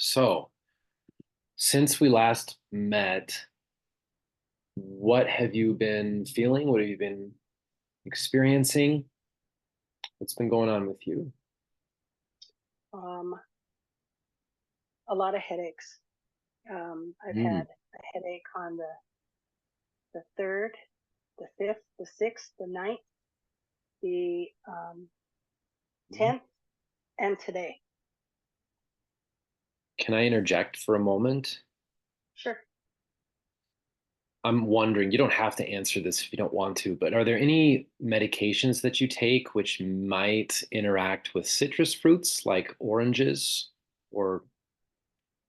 So, since we last met, what have you been feeling? What have you been experiencing? What's been going on with you? Um, a lot of headaches. I've Mm, had a headache on the third, the fifth, the sixth, the ninth, the 10th, and today. can I interject for a moment? Sure. I'm wondering, you don't have to answer this if you don't want to, but are there any medications that you take which might interact with citrus fruits like oranges or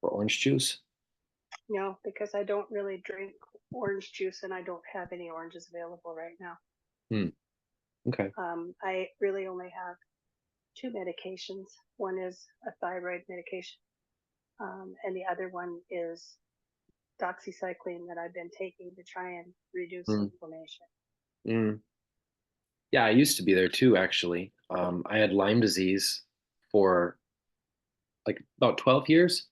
or orange juice? No, because I don't really drink orange juice and I don't have any oranges available right now. Hmm, okay. I really only have two medications. One is a thyroid medication, and the other one is doxycycline that I've been taking to try and reduce Hmm, inflammation. mm. Yeah, I used to be there too, actually. I had Lyme disease for like about 12 years.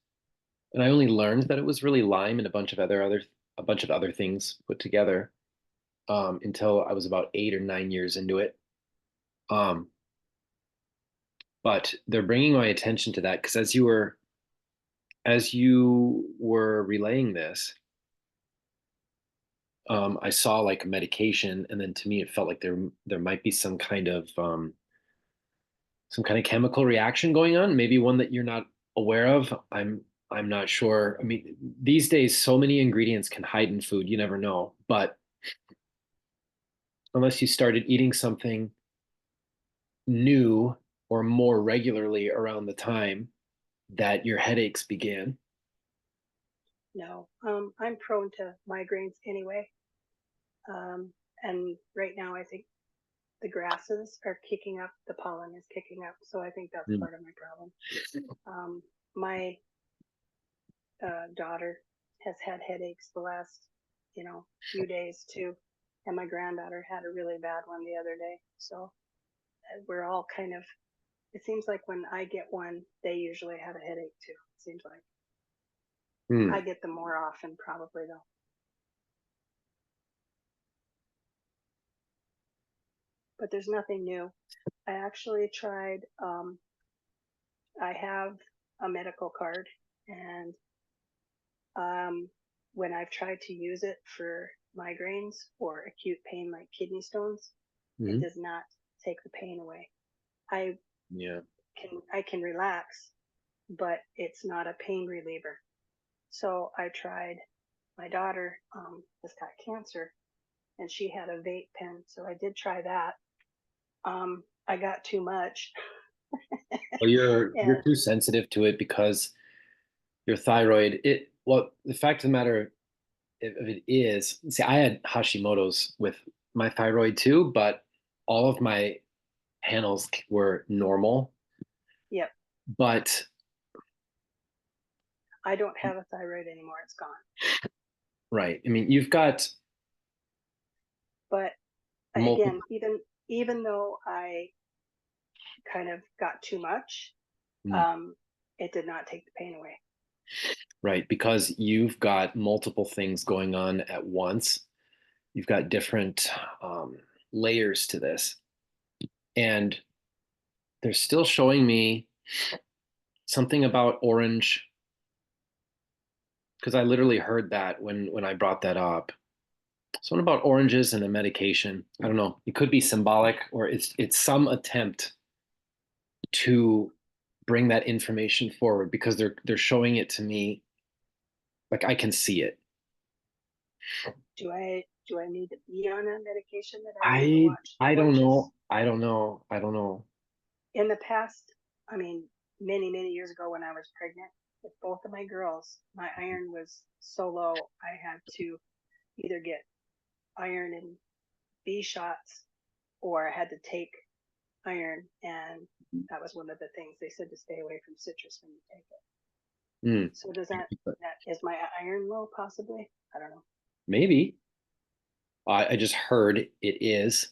And I only learned that it was really Lyme and a bunch of other things put together until I was about 8 or 9 years into it. Um, but they're bringing my attention to that because as you were relaying this, I saw like a medication, and then to me it felt like there might be some kind of chemical reaction going on, maybe one that you're not aware of. I'm not sure. I mean, these days so many ingredients can hide in food, you never know. But unless you started eating something new or more regularly around the time that your headaches began. No, I'm prone to migraines anyway. Um, and right now, I think the grasses are kicking up, the pollen is kicking up. So I think that's Mm. part of my problem. My daughter has had headaches the last, few days too. And my granddaughter had a really bad one the other day. So we're all kind of, it seems like when I get one, they usually have a headache too. It seems like I Hmm. get them more often, probably though. But there's nothing new. I actually tried, I have a medical card, and um, when I've tried to use it for migraines or acute pain like kidney stones, it Hmm. does not take the pain away. I Yeah. I can relax, but it's not a pain reliever. So I tried. My daughter has got cancer, and she had a vape pen, so I did try that. I got too much, Well, you're and too sensitive to it because your thyroid, the fact of the matter of it is, see, I had Hashimoto's with my thyroid too, but all of my panels were normal. yep, But I don't have a thyroid anymore. It's gone. right, I mean, you've got But multiple. again, even though I kind of got too much, um, it did not take the pain away. Right, because you've got multiple things going on at once. You've got different um, layers to this, and they're still showing me something about orange because I literally heard that when I brought that up. Something about oranges and a medication. I don't know. It could be symbolic, or it's some attempt to bring that information forward because they're showing it to me like I can see it. Do I need to be on a medication that I need to I watch the I don't know. oranges? I don't know. I don't know. In the past, I mean, many years ago when I was pregnant with both of my girls, my iron was so low I had to either get iron and B shots or I had to take iron, and that was one of the things they said to stay away from citrus when you take it. Hmm. So does that is my iron low possibly? I don't know. Maybe. I just heard it is.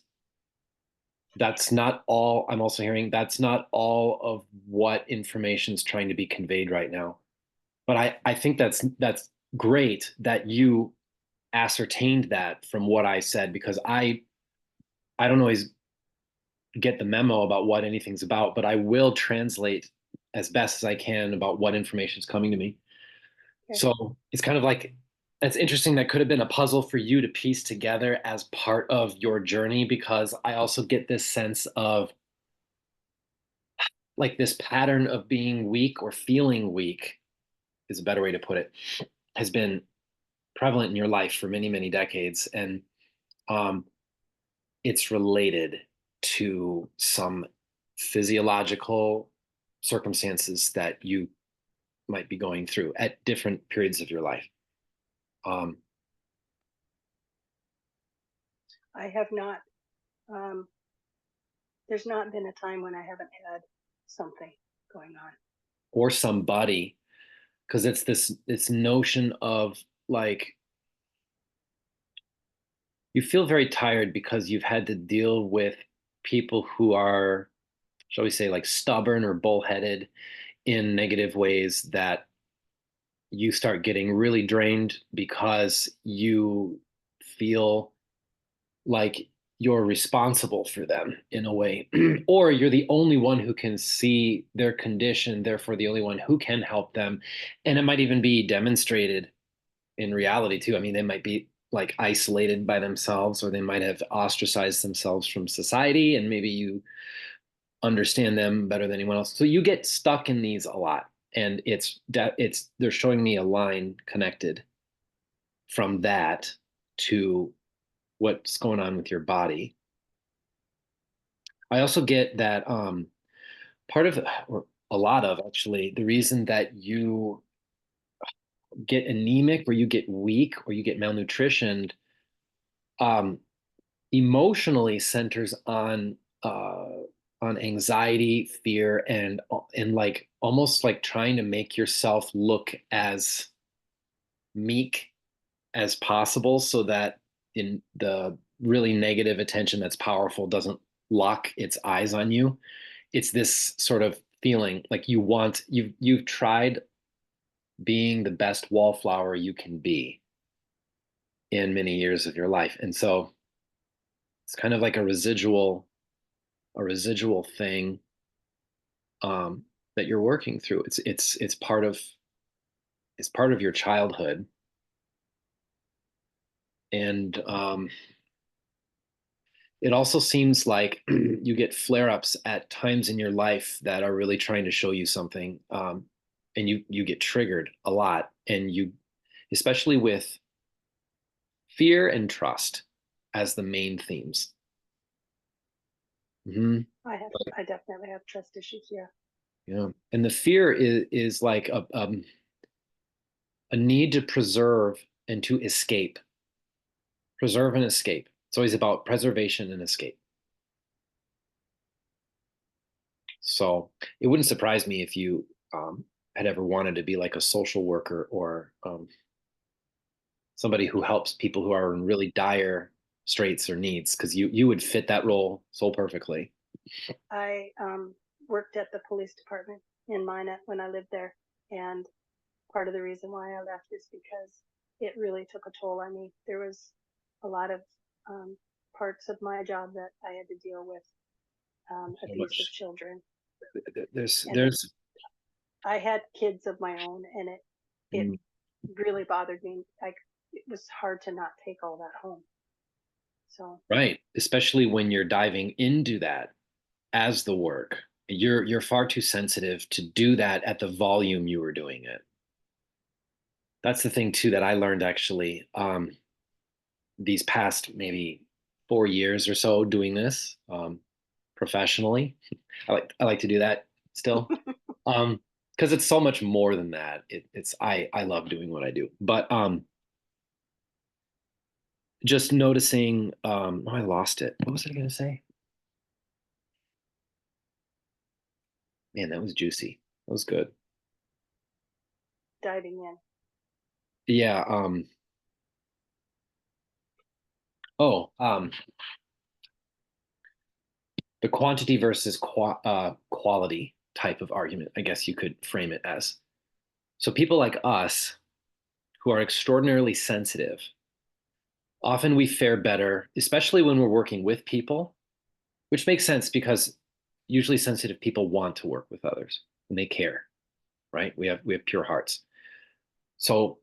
That's not all. I'm also hearing that's not all of what information is trying to be conveyed right now. But I think that's great that you ascertained that from what I said, because I don't always get the memo about what anything's about, but I will translate as best as I can about what information is coming to me. Okay. So it's kind of like, that's interesting. That could have been a puzzle for you to piece together as part of your journey, because I also get this sense of like this pattern of being weak or feeling weak is a better way to put it, has been prevalent in your life for many, many decades. And um, it's related to some physiological circumstances that you might be going through at different periods of your life. Um, I have not, um, there's not been a time when I haven't had something going on. or somebody, because it's this notion of like you feel very tired because you've had to deal with people who are, shall we say, like stubborn or bullheaded in negative ways, that you start getting really drained because you feel like you're responsible for them in a way, or you're the only one who can see their condition, therefore the only one who can help them. And it might even be demonstrated in reality too. I mean, they might be like isolated by themselves, or they might have ostracized themselves from society, and maybe you understand them better than anyone else. So you get stuck in these a lot. And it's they're showing me a line connected from that to what's going on with your body. I also get that part of, or a lot of actually, the reason that you get anemic or you get weak or you get malnutritioned um, emotionally centers uh, on anxiety, fear, and like almost like trying to make yourself look as meek as possible, so that in the really negative attention that's powerful doesn't lock its eyes on you. It's this sort of feeling like you've tried being the best wallflower you can be in many years of your life. And so it's kind of like a residual thing that you're working through. It's part of your childhood. And it also seems like you get flare-ups at times in your life that are really trying to show you something, and you get triggered a lot, and you, especially with fear and trust as the main themes. Hmm. I definitely have trust issues. Yeah. Yeah, and the fear is like a need to preserve and to escape, preserve and escape. It's always about preservation and escape. So it wouldn't surprise me if you had ever wanted to be like a social worker, or somebody who helps people who are in really dire straits or needs, because you would fit that role so perfectly. I worked at the police department in Minot when I lived there, and part of the reason why I left is because it really took a toll on me. There was a lot of um, parts of my job that I had to deal with So abuse of much. children, There's and there's I had kids of my own, and it mm, really bothered me. Like it was hard to not take all that home. So right, especially when you're diving into that as the work. You're far too sensitive to do that at the volume you were doing it. That's the thing too that I learned actually, these past maybe 4 years or so doing this professionally. I like to do that still, because it's so much more than that. I love doing what I do, but just noticing. Oh, I lost it. What was I going to say? Man, that was juicy. That was good. diving in, Yeah. Oh, the quantity versus quality type of argument, I guess you could frame it as. So people like us who are extraordinarily sensitive, often we fare better, especially when we're working with people, which makes sense because usually sensitive people want to work with others and they care, right? We have pure hearts. So,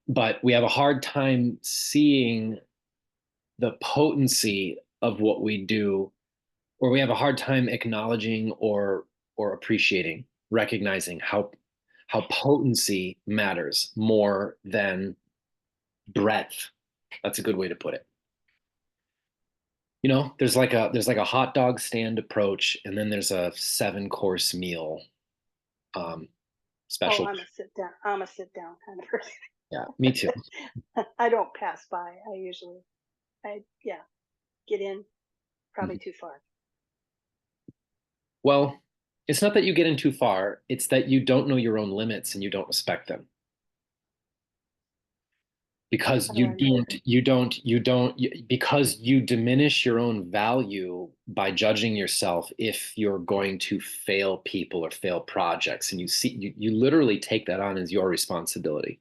but we have a hard time seeing the potency of what we do, or we have a hard time acknowledging or appreciating, recognizing how potency matters more than breadth. That's a good way to put it. There's like a hot dog stand approach, and then there's a 7 course meal um, Oh, special. I'm a sit down kind of person. Yeah, me too. I don't pass by. Yeah, get in probably Mhm. too far. Well, it's not that you get in too far, it's that you don't know your own limits and you don't respect them. Because How do I know? because you diminish your own value by judging yourself if you're going to fail people or fail projects, and you literally take that on as your responsibility.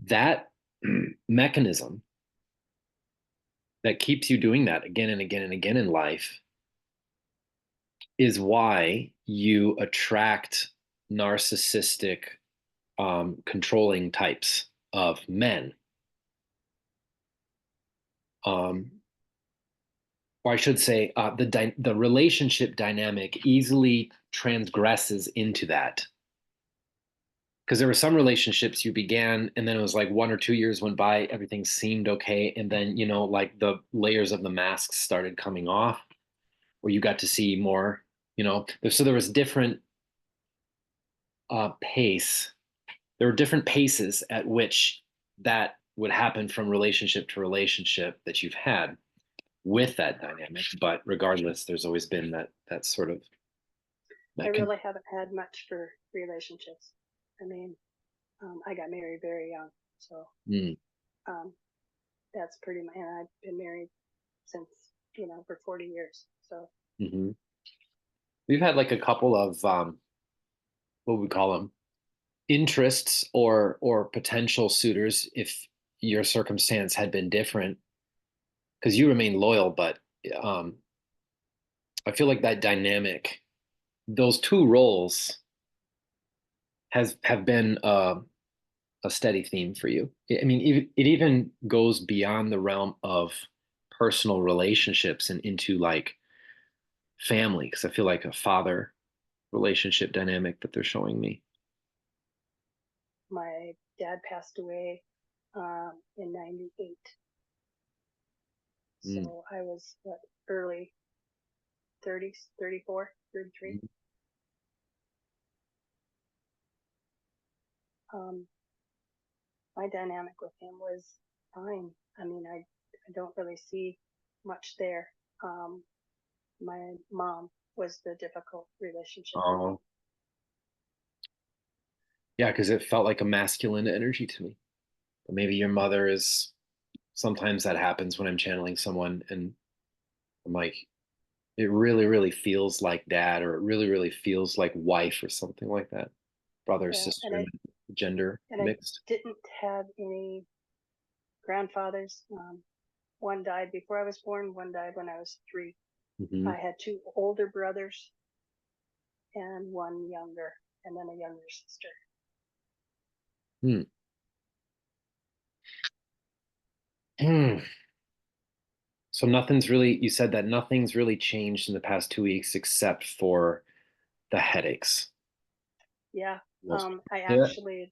That mechanism that keeps you doing that again and again and again in life is why you attract narcissistic, controlling types of men. Um, or I should say, the relationship dynamic easily transgresses into that. Because there were some relationships you began, and then it was like 1 or 2 years went by, everything seemed okay, and then like the layers of the masks started coming off, where you got to see more. So there was different pace. There were different paces at which that would happen from relationship to relationship that you've had with that dynamic. But regardless, there's always been that sort of I mechanism. really haven't had much for relationships. I mean, I got married very young, so Mm. um, that's pretty much. And I've been married since for 40 years. So Hmm. We've had like a couple of what would we call them, interests or potential suitors if your circumstance had been different, because you remain loyal. But um, I feel like that dynamic, those two roles, have been a steady theme for you. I mean, it even goes beyond the realm of personal relationships and into like family, because I feel like a father relationship dynamic that they're showing me. my dad passed away in '98. Mm. So I was what, early 30s, 34, 33. Um, my dynamic with him was fine. I mean, I don't really see much there. Um, my mom was the difficult relationship. Oh, yeah, because it felt like a masculine energy to me. But maybe your mother is. Sometimes that happens when I'm channeling someone, and I'm like, it really, really feels like dad, or it really, really feels like wife, or something like that. Brother, Yeah, sister, and gender and I mixed. didn't have any grandfathers. One died before I was born. One died when I was 3. Hmm. I had 2 older brothers and one younger, and then a younger sister. Hmm. Hmm. So you said that nothing's really changed in the past 2 weeks except for the headaches. Yeah. Most. I Yeah. actually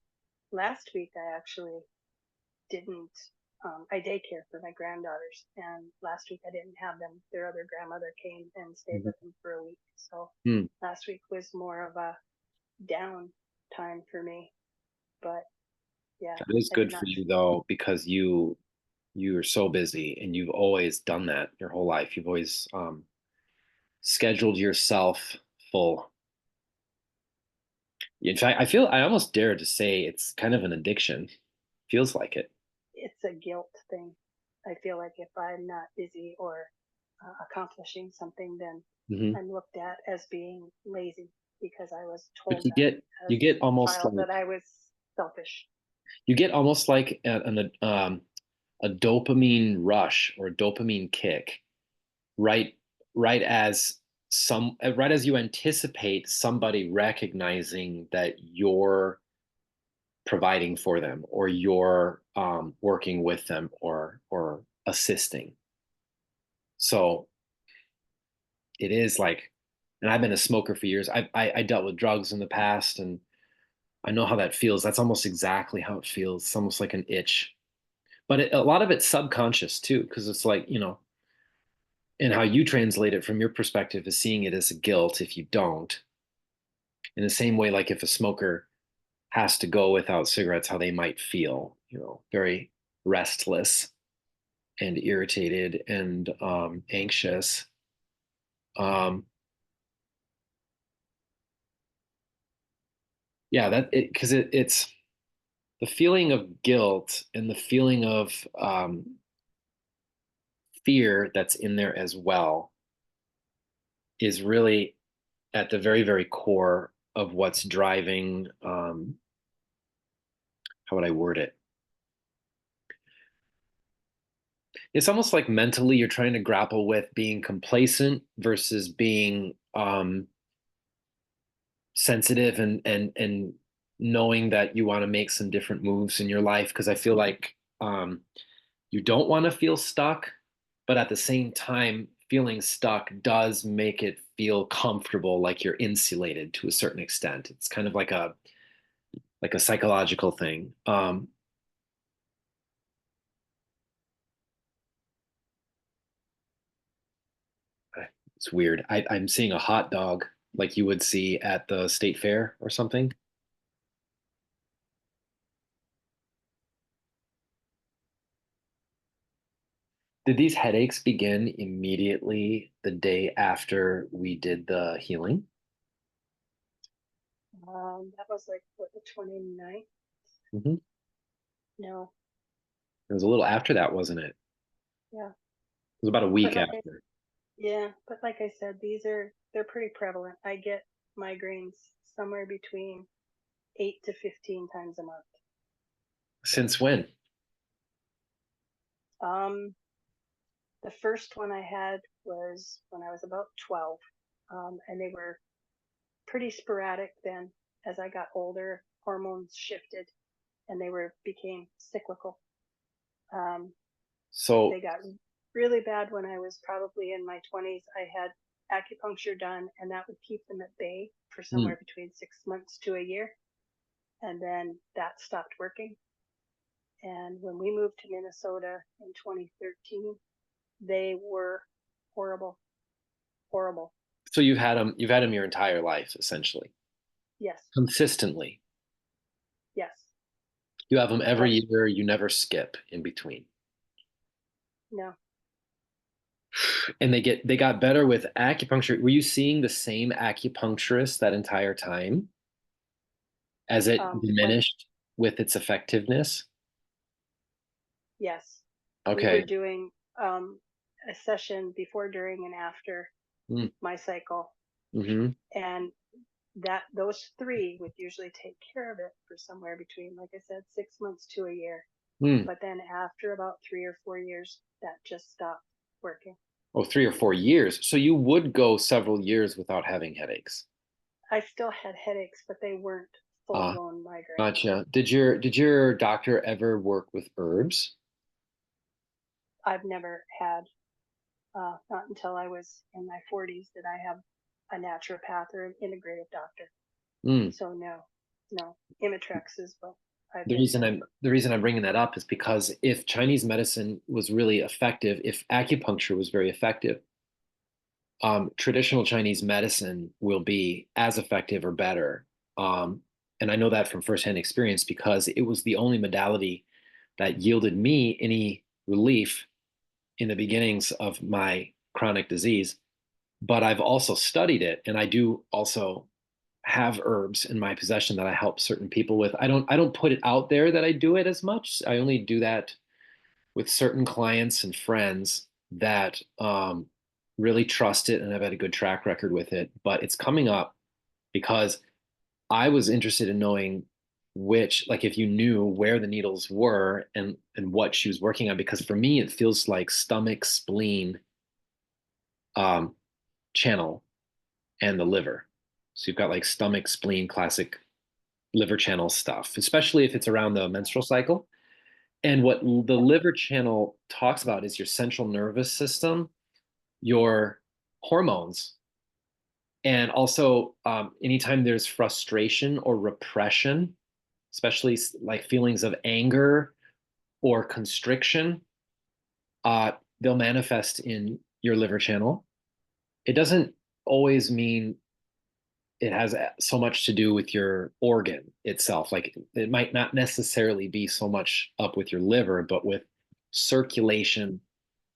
last week I actually didn't. I daycare for my granddaughters, and last week I didn't have them. Their other grandmother came and stayed Mhm. with them for a week. So Hmm. last week was more of a down time for me. But yeah, That is I did good for not. you though, because you are so busy, and you've always done that your whole life. You've always scheduled yourself full. In fact, I almost dare to say it's kind of an addiction. Feels like it. It's a guilt thing. I feel like if I'm not busy or accomplishing something, then Hmm. I'm looked at as being lazy because because I was Like told that you as get a almost child that like I was selfish. a dopamine rush or a dopamine kick right right as right as you anticipate somebody recognizing that you're providing for them or you're working with them or assisting. So it is like, and I've been a smoker for years. I dealt with drugs in the past, and I know how that feels. That's almost exactly how it feels. It's almost like an itch, but a lot of it's subconscious too, because it's like, and how you translate it from your perspective is seeing it as a guilt if you don't. In the same way, like if a smoker has to go without cigarettes, how they might feel, very restless and irritated and anxious. Um, yeah, it's the feeling of guilt and the feeling of fear that's in there as well is really at the very, very core of what's driving, how would I word it? It's almost like mentally you're trying to grapple with being complacent versus being sensitive and knowing that you want to make some different moves in your life. Because I feel like you don't want to feel stuck, but at the same time, feeling stuck does make it feel comfortable, like you're insulated to a certain extent. It's kind of like a psychological thing. It's weird. I'm seeing a hot dog like you would see at the state fair or something. Did these headaches begin immediately the day after we did the healing? That was like what, the 29th? Hmm. No, It was a little after that, wasn't it? It yeah, was about a but week after. like I said, they're pretty prevalent. I get migraines somewhere between 8 to 15 times a month. Since when? Um, the first one I had was when I was about 12, and they were pretty sporadic then. As I got older, hormones shifted and they were became cyclical. Um, So, they got really bad when I was probably in my 20s. I had acupuncture done, and that would keep them at bay for hmm. somewhere between 6 months to a year. And then that stopped working. And when we moved to Minnesota in 2013, they were horrible, horrible. So you've had them your entire life, essentially, Yes, consistently. yes, You have them every but year. You never skip in between. no. And they got better with acupuncture. Were you seeing the same acupuncturist that entire time as it When diminished with its effectiveness? Yes, we were Okay. doing a session before, during, and after my cycle, Mm-hmm. and that those three would usually take care of it for somewhere between, like I said, 6 months to a year. Mm. But then after about 3 or 4 years, that just stopped working. Oh, 3 or 4 years. So you would go several years without having headaches. I still had headaches, but they weren't full Ah, blown migraines. gotcha. Did your doctor ever work with herbs? I've never had, not until I was in my 40s, did I have a naturopath or an integrative doctor. Mm. So no, no, Imitrex is what I've The been reason told. I'm the reason I'm bringing that up is because if Chinese medicine was really effective, if acupuncture was very effective, traditional Chinese medicine will be as effective or better. And I know that from firsthand experience because it was the only modality that yielded me any relief in the beginnings of my chronic disease. But I've also studied it, and I do also have herbs in my possession that I help certain people with. I don't put it out there that I do it as much. I only do that with certain clients and friends that really trust it and have had a good track record with it. But it's coming up because I was interested in knowing which, like, if you knew where the needles were and what she was working on, because for me it feels like stomach, spleen, um, channel, and the liver. So you've got like stomach, spleen, classic liver channel stuff, especially if it's around the menstrual cycle. And what the liver channel talks about is your central nervous system, your hormones, and also anytime there's frustration or repression, especially like feelings of anger or constriction, uh, they'll manifest in your liver channel. It doesn't always mean it has so much to do with your organ itself. Like it might not necessarily be so much up with your liver, but with circulation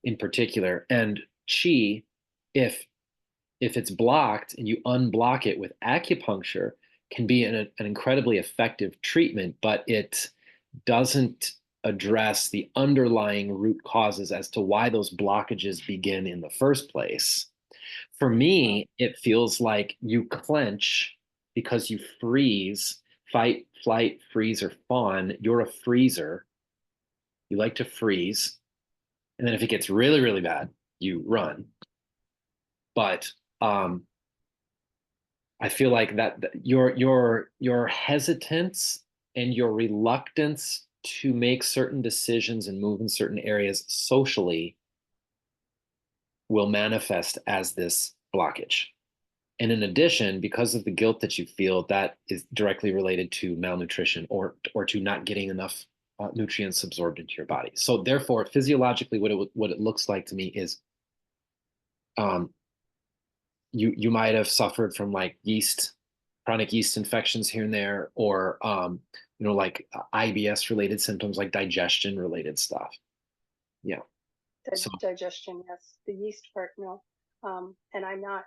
in particular. And chi, if if it's blocked and you unblock it with acupuncture, can be an incredibly effective treatment, but it doesn't address the underlying root causes as to why those blockages begin in the first place. For Well, me, it feels like you clench because you freeze, fight, flight, freeze, or fawn. You're a freezer. You like to freeze. And then if it gets really, really bad, you run. But I feel like that your hesitance and your reluctance to make certain decisions and move in certain areas socially will manifest as this blockage. And in addition, because of the guilt that you feel, that is directly related to malnutrition or to not getting enough nutrients absorbed into your body. So therefore, physiologically, what it looks like to me is um, you might have suffered from like chronic yeast infections here and there, or like IBS related symptoms, like digestion related stuff. Yeah. So. digestion, yes. The yeast part, no. And I'm not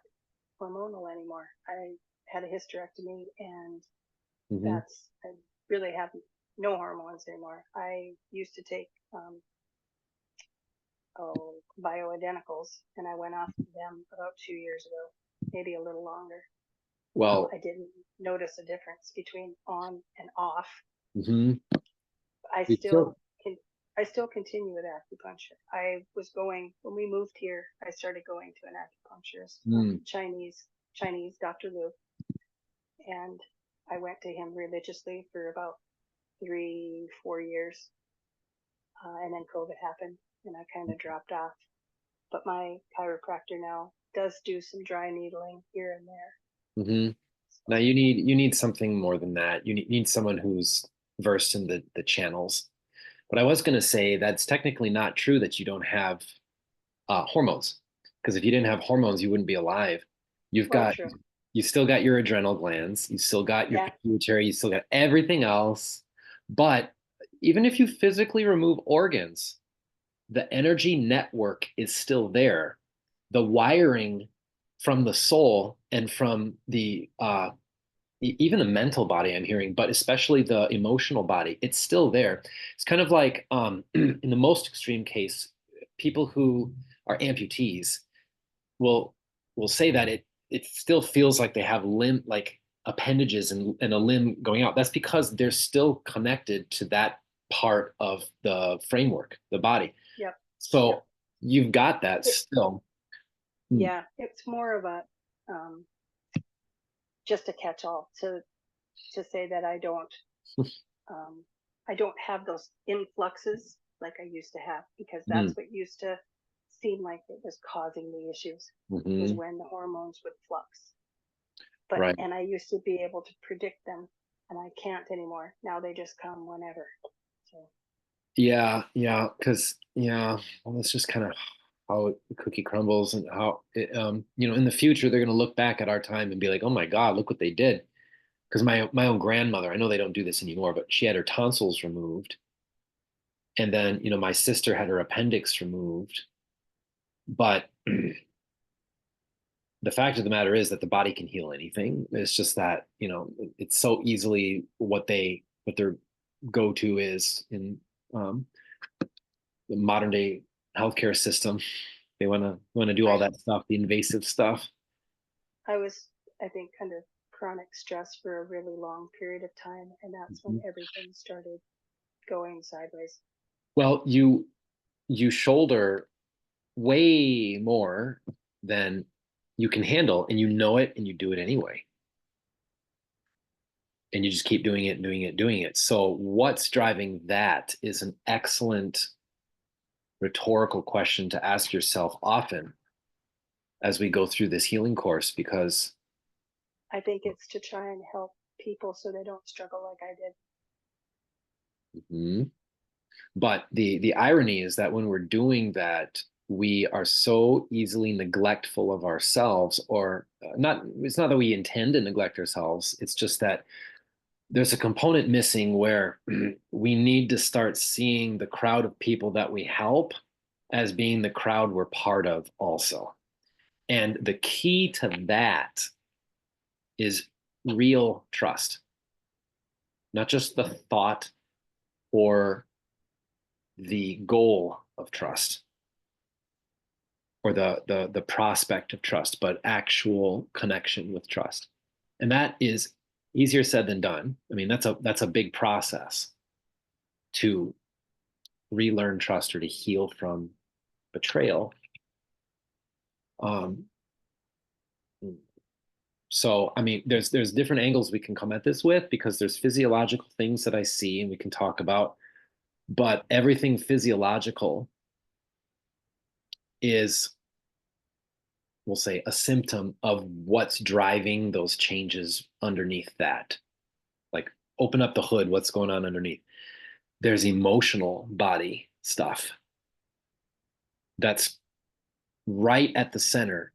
hormonal anymore. I had a hysterectomy, and Mhm. that's I really have no hormones anymore. I used to take bioidenticals, and I went off of them about 2 years ago, maybe a little longer. Well. I didn't notice a difference between on and off. Mhm. I We still still. can. I still continue with acupuncture. I was going when we moved here. I started going to an acupuncturist, Mm. Chinese Dr. Lu, and I went to him religiously for about 3, 4 years, and then COVID happened, and I kind of dropped off. But my chiropractor now does do some dry needling here and there. Mhm. Now So you need something more than that. You need someone who's versed in the channels. But I was going to say that's technically not true that you don't have hormones, because if you didn't have hormones, you wouldn't be alive. You've oh, got true. you still got your adrenal glands, you still got your Yeah. pituitary, you still got everything else. But even if you physically remove organs, the energy network is still there. The wiring from the soul and from the even the mental body, I'm hearing, but especially the emotional body, it's still there. It's kind of like in the most extreme case, people who are amputees will will say that it still feels like they have limb, like appendages and a limb going out. That's because they're still connected to that part of the framework, the body. Yep. Yep. So you've got that It, still. Hmm. yeah. It's more of a um, just a catch-all to say that um, I don't have those influxes like I used to have, because Hmm. that's what used to seem like it was causing the issues, was Hmm. when the hormones would flux. But Right. and I used to be able to predict them, and I can't anymore. Now they just come whenever. So Yeah, yeah, because yeah, well, that's just kind of how the cookie crumbles, and how in the future they're going to look back at our time and be like, oh my God, look what they did. Because my own grandmother, I know they don't do this anymore, but she had her tonsils removed, and then my sister had her appendix removed. But the fact of the matter is that the body can heal anything. It's just that it's so easily what their go-to is in um, the modern day healthcare system. They want to do all I that stuff, the invasive stuff. I was, I think, kind of chronic stress for a really long period of time, and that's when Mhm. everything started going sideways. Well, you shoulder way more than you can handle, and you know it, and you do it anyway. And you just keep doing it, doing it, doing it. So, what's driving that is an excellent rhetorical question to ask yourself often as we go through this healing course, because I think it's to try and help people so they don't struggle like I did. mhm. But the irony is that when we're doing that, we are so easily neglectful of ourselves, or not. It's not that we intend to neglect ourselves. It's just that there's a component missing where we need to start seeing the crowd of people that we help as being the crowd we're part of also. And the key to that is real trust, not just the thought or the goal of trust, or the prospect of trust, but actual connection with trust. And that is easier said than done. I mean, that's a big process to relearn trust or to heal from betrayal. Um, so I mean, there's different angles we can come at this with, because there's physiological things that I see and we can talk about, but everything physiological is, we'll say, a symptom of what's driving those changes underneath that. Like, open up the hood, what's going on underneath? There's emotional body stuff that's right at the center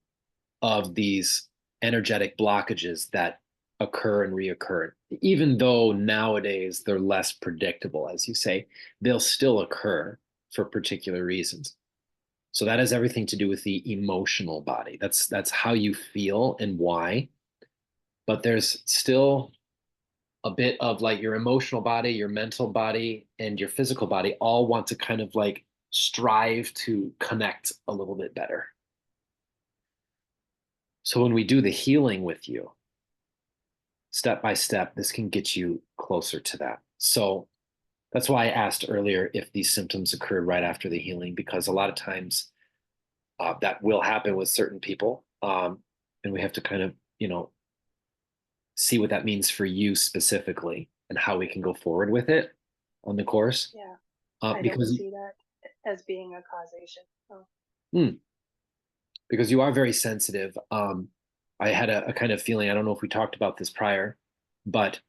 of these energetic blockages that occur and reoccur. Even though nowadays they're less predictable, as you say, they'll still occur for particular reasons. So that has everything to do with the emotional body. That's how you feel and why. But there's still a bit of like your emotional body, your mental body, and your physical body all want to kind of like strive to connect a little bit better. So when we do the healing with you, step by step, this can get you closer to that. So that's why I asked earlier if these symptoms occurred right after the healing, because a lot of times that will happen with certain people. And we have to kind of, see what that means for you specifically and how we can go forward with it on the course. Yeah, Uh, I don't because see that as being a causation. Oh, hmm, because you are very sensitive. I had a kind of feeling, I don't know if we talked about this prior, but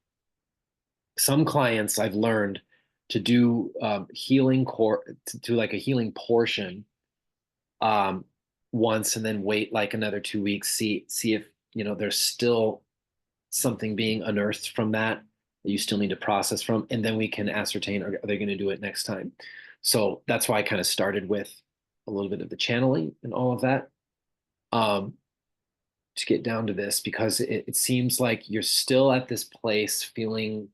some clients I've learned to do healing core to like a healing portion um, once, and then wait like another 2 weeks, see if there's still something being unearthed from that you still need to process from, and then we can ascertain, are they going to do it next time. So that's why I kind of started with a little bit of the channeling and all of that, um, to get down to this, because it seems like you're still at this place feeling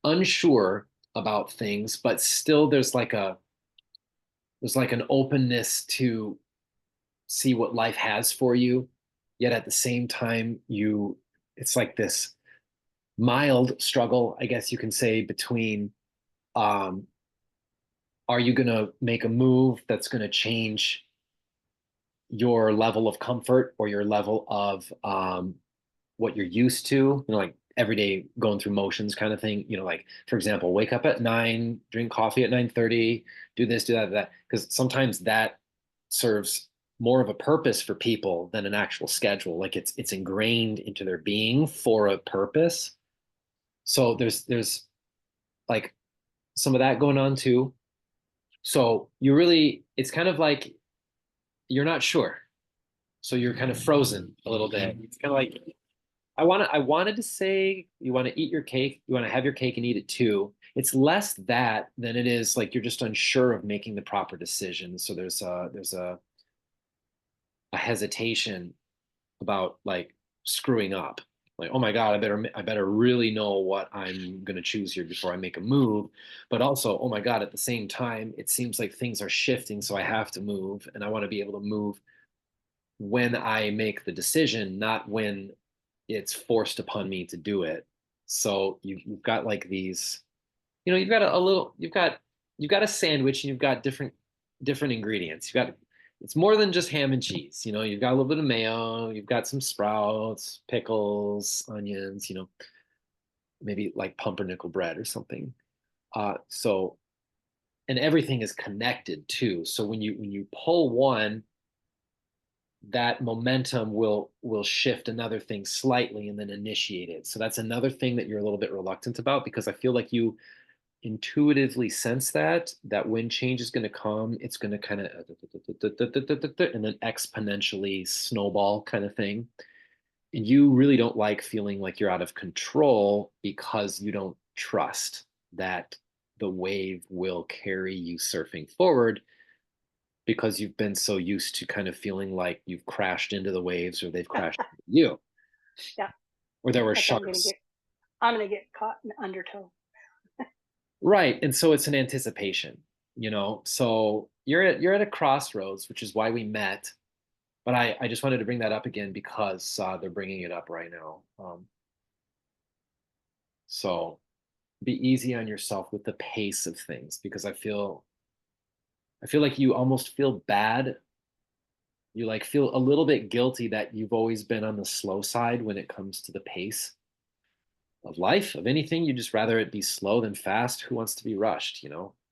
unsure about things, but still there's like an openness to see what life has for you. Yet at the same time, it's like this mild struggle, I guess you can say, between um, are you going to make a move that's going to change your level of comfort or your level of what you're used to, like everyday going through motions kind of thing, like for example, wake up at 9, drink coffee at 9:30, do this, do that, that, because sometimes that serves more of a purpose for people than an actual schedule. Like it's ingrained into their being for a purpose. So there's like some of that going on too. So it's kind of like you're not sure. So you're kind of frozen a little bit. It's kind of like I wanted to say you want to eat your cake, you want to have your cake and eat it too. It's less that than it is like you're just unsure of making the proper decision. So there's a hesitation about like screwing up. Like, oh my God, I better really know what I'm gonna choose here before I make a move. But also, oh my God, at the same time, it seems like things are shifting, so I have to move, and I want to be able to move when I make the decision, not when it's forced upon me to do it. So you've got like these, you've got a little, you've got a sandwich and you've got different ingredients. You've got it's more than just ham and cheese. You've got a little bit of mayo, you've got some sprouts, pickles, onions, maybe like pumpernickel bread or something. So and everything is connected too. So when you pull one, that momentum will shift another thing slightly and then initiate it. So that's another thing that you're a little bit reluctant about because I feel like you intuitively sense that when change is going to come, it's going to kind of and then exponentially snowball kind of thing. And you really don't like feeling like you're out of control because you don't trust that the wave will carry you surfing forward because you've been so used to kind of feeling like you've crashed into the waves or they've crashed into you Yeah, or there were like sharks. I'm gonna get caught in undertow. Right. And so it's an anticipation, So you're at a crossroads, which is why we met. But I just wanted to bring that up again because they're bringing it up right now. So be easy on yourself with the pace of things because I feel like you almost feel bad. You like feel a little bit guilty that you've always been on the slow side when it comes to the pace of life, of anything. You just rather it be slow than fast. Who wants to be rushed?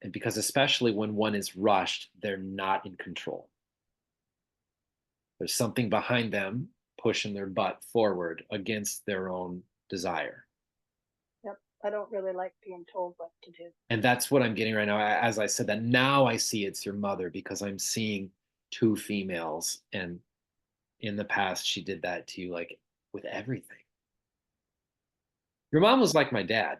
And because especially when one is rushed, they're not in control. There's something behind them pushing their butt forward against their own desire. Yep, I don't really like being told what to do. And that's what I'm getting right now. As I said that, now I see it's your mother because I'm seeing two females. And in the past, she did that to you, like with everything. Your mom was like my dad.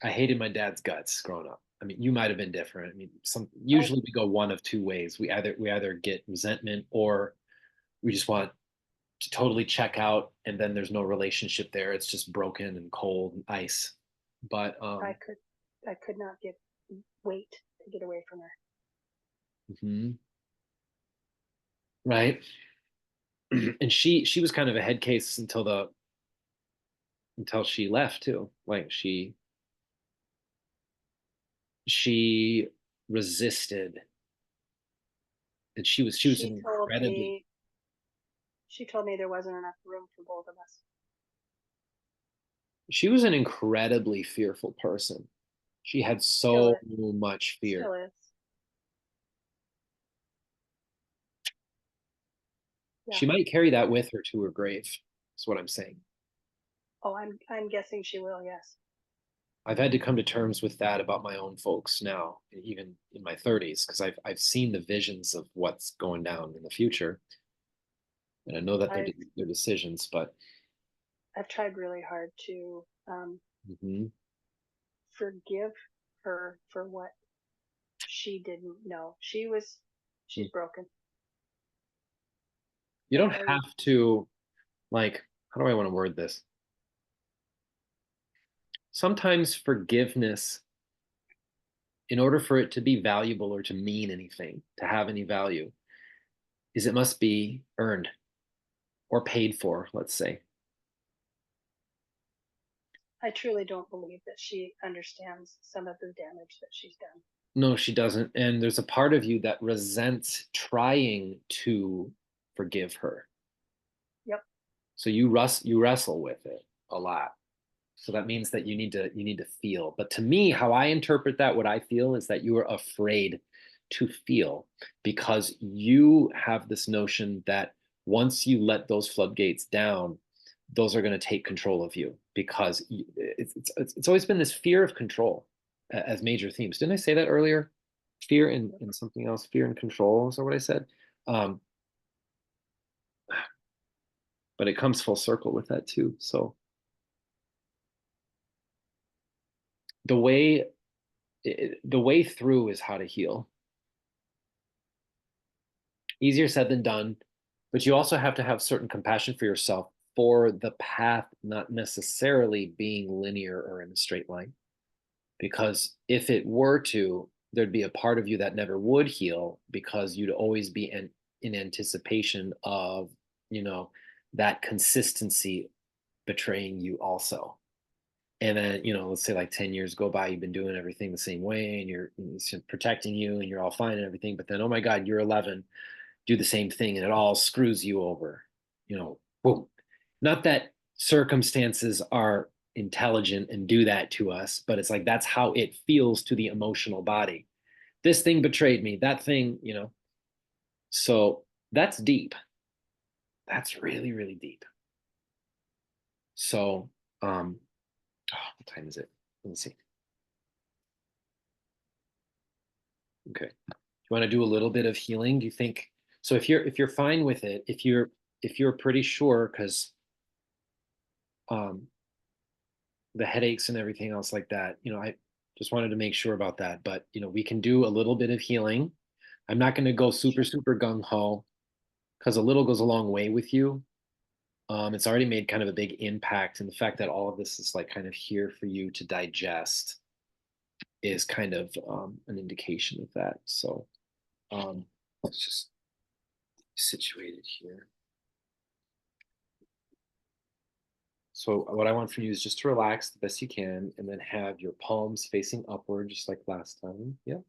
I hated my dad's guts growing up. I mean, you might have been different. I mean, I usually we go one of two ways. We either get resentment or we just want to totally check out and then there's no relationship there. It's just broken and cold and ice. But I could I could not get wait to get away from her. mhm, right. And she was kind of a head case until she left too. Like she resisted and she was She an told incredibly me she told me there wasn't enough room for both of us. she was an incredibly fearful person. She had Still so is. much fear. Still is. Yeah. She might carry that with her to her grave. That's what I'm saying. Oh, I'm guessing she will. Yes. I've had to come to terms with that about my own folks now, even in my 30s, because I've seen the visions of what's going down in the future, and I know that they're I've their decisions. But I've tried really hard to mhm. forgive her for what she didn't know. She's broken. You don't And have to like. How do I want to word this? Sometimes forgiveness, in order for it to be valuable or to mean anything, to have any value, is it must be earned or paid for. Let's say. I truly don't believe that she understands some of the damage that she's done. No, she doesn't. And there's a part of you that resents trying to forgive her. Yep. So you wrestle with it a lot. So that means that you need to feel. But to me, how I interpret that, what I feel is that you are afraid to feel because you have this notion that once you let those floodgates down, those are going to take control of you because it's always been this fear of control as major themes. Didn't I say that earlier? Fear and something else, fear and control. Is that what I said? Um, but it comes full circle with that too. So the way the way through is how to heal. Easier said than done, but you also have to have certain compassion for yourself for the path not necessarily being linear or in a straight line. Because if it were to, there'd be a part of you that never would heal because you'd always be in anticipation of, you know, that consistency betraying you also. And then, let's say like 10 years go by, you've been doing everything the same way and it's protecting you and you're all fine and everything. But then, oh my God, you're 11, do the same thing and it all screws you over. Boom. Not that circumstances are intelligent and do that to us, but it's like that's how it feels to the emotional body. This thing betrayed me, that thing. So that's deep. That's really, really deep. So, what time is it? Let me see. Okay. You want to do a little bit of healing? Do you think so? If you're fine with it, if you're pretty sure, because um, the headaches and everything else like that, I just wanted to make sure about that. But we can do a little bit of healing. I'm not going to go super Sure. super gung ho because a little goes a long way with you. It's already made kind of a big impact, and the fact that all of this is like kind of here for you to digest is kind of an indication of that. So let's just situate it here. So what I want from you is just to relax the best you can and then have your palms facing upward, just like last time. Yeah.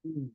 Mm.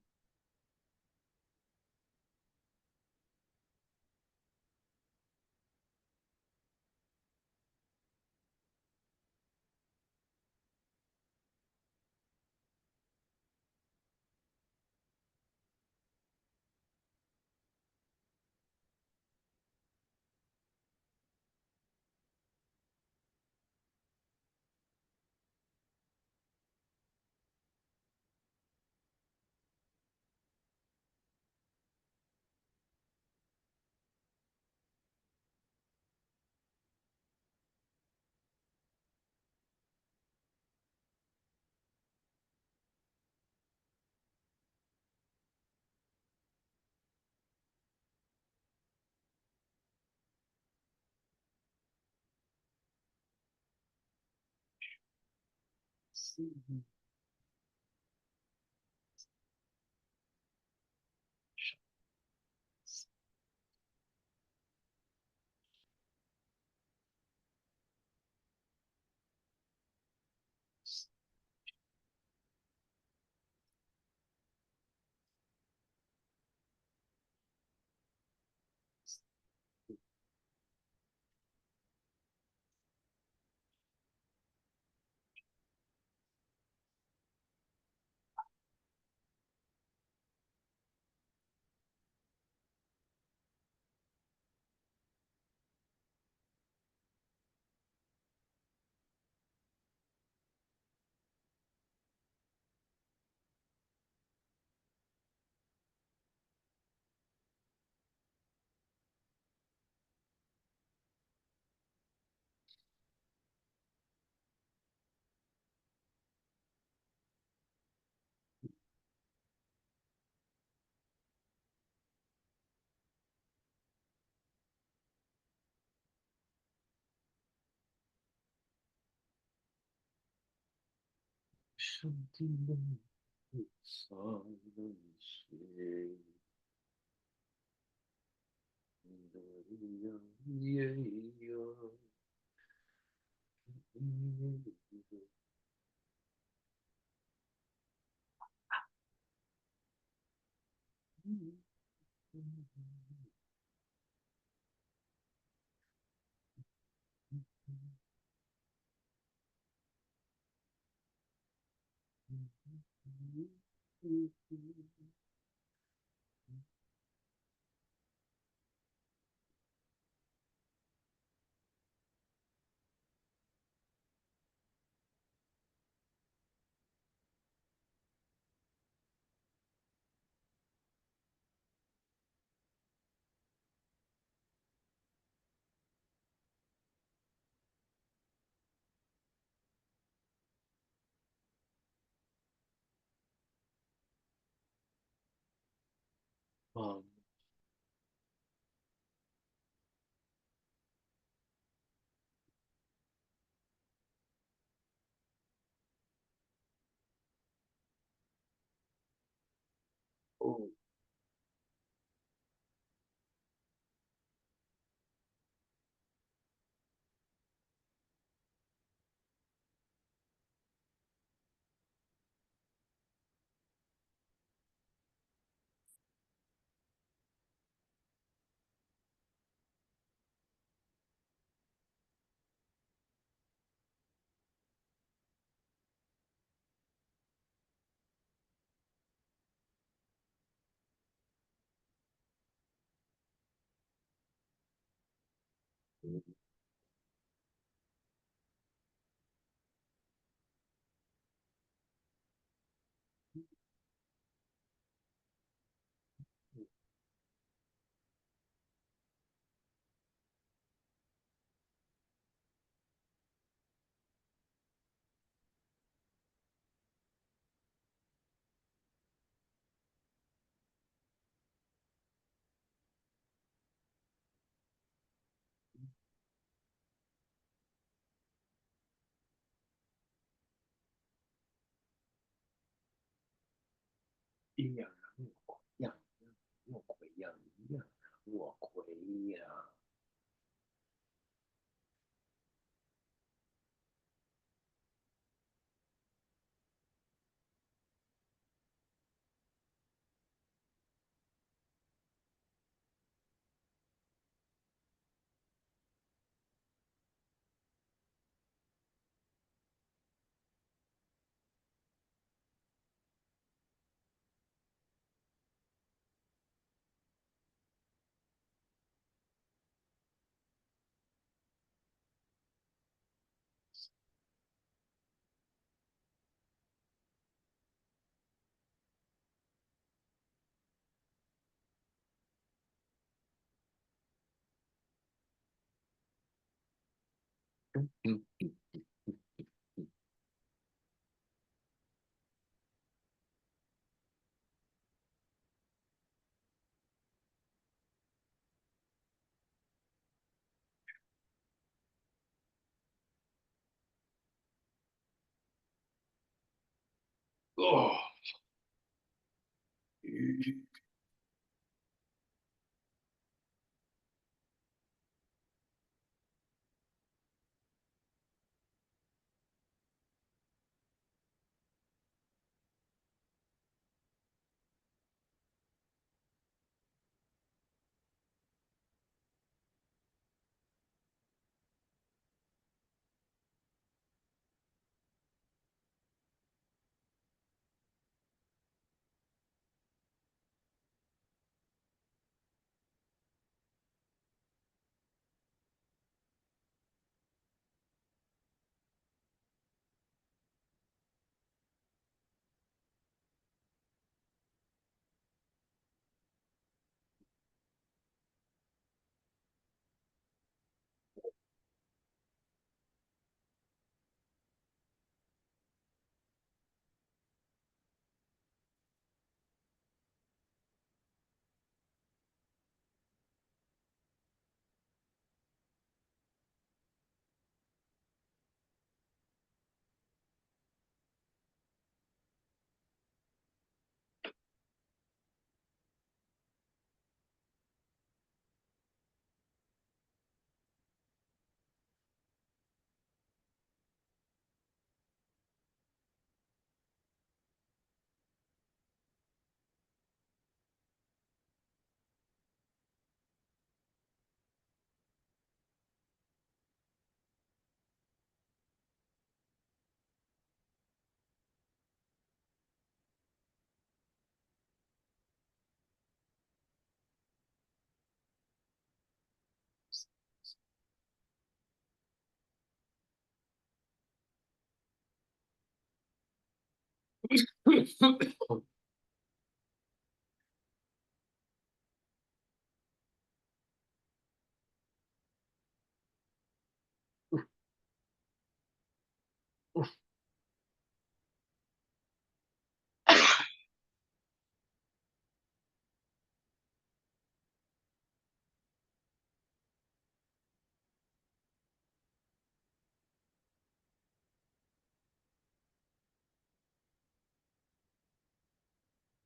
Um, oh,阴阳人我样莫魁样一样我魁呀，嗯嗯嗯，哦，鱼，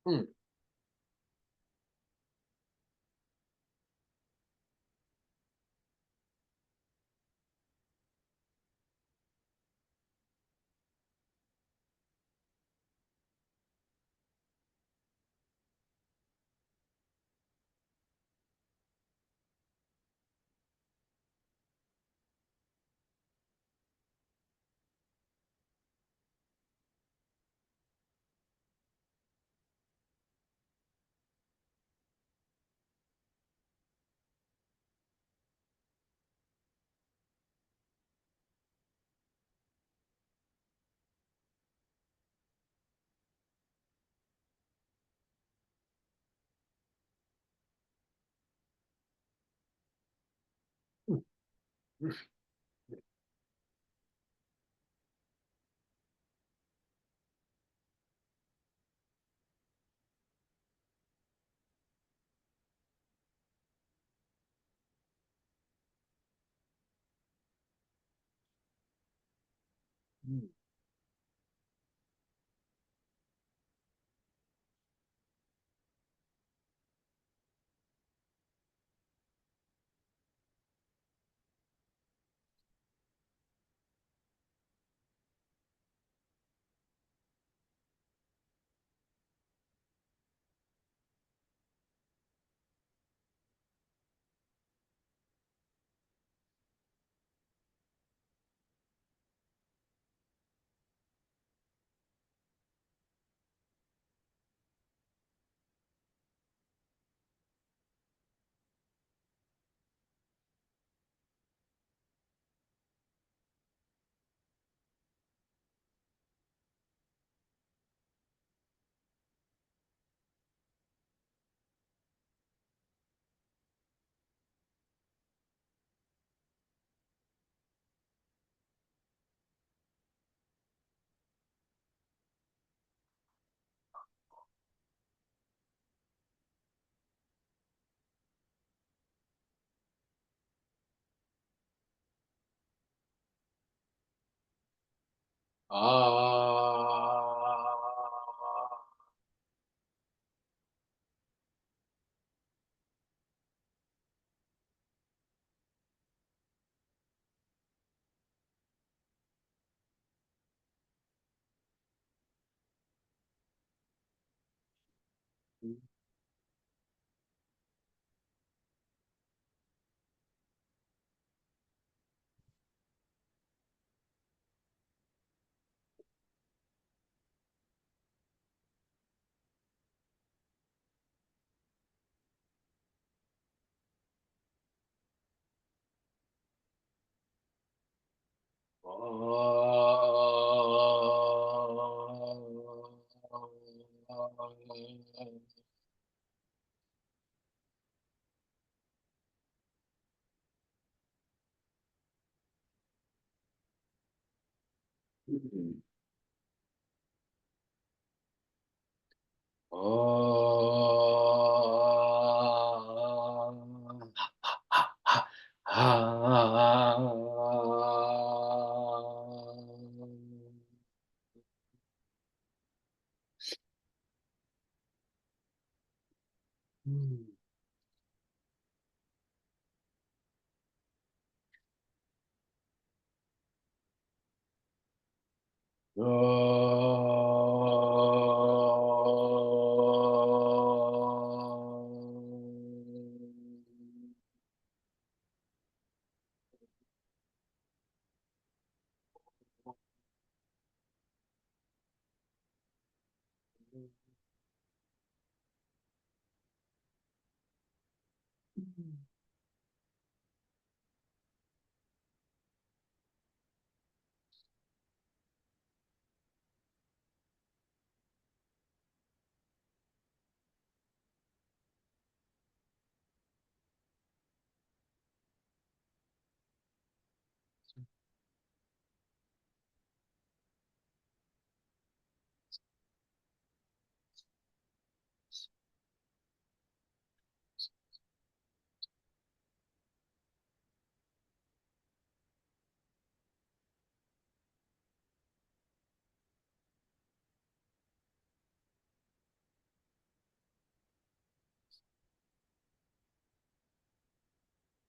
Hmm. Ah.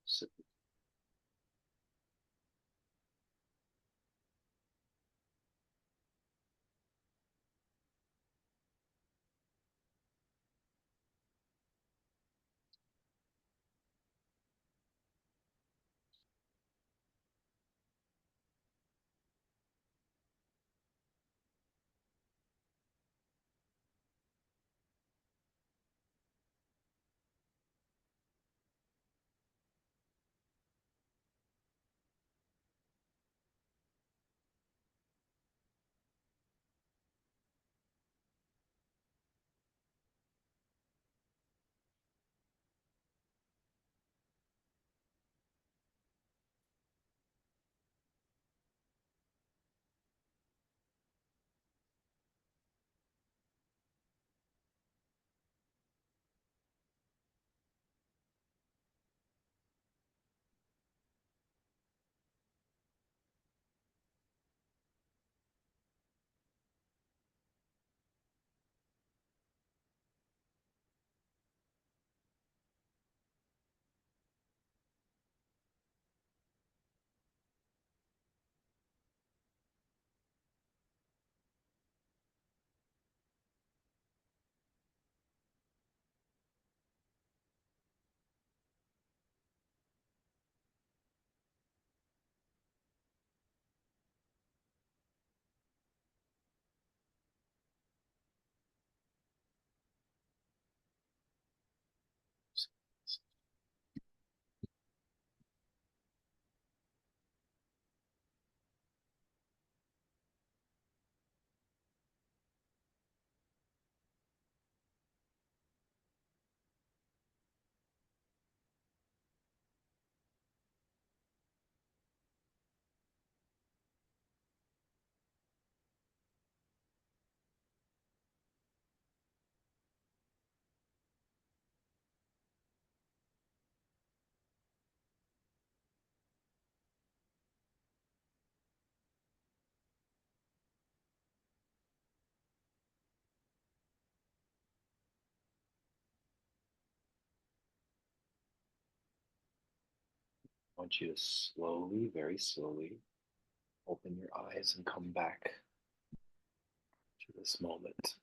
So I want you to slowly, very slowly, open your eyes and come back to this moment.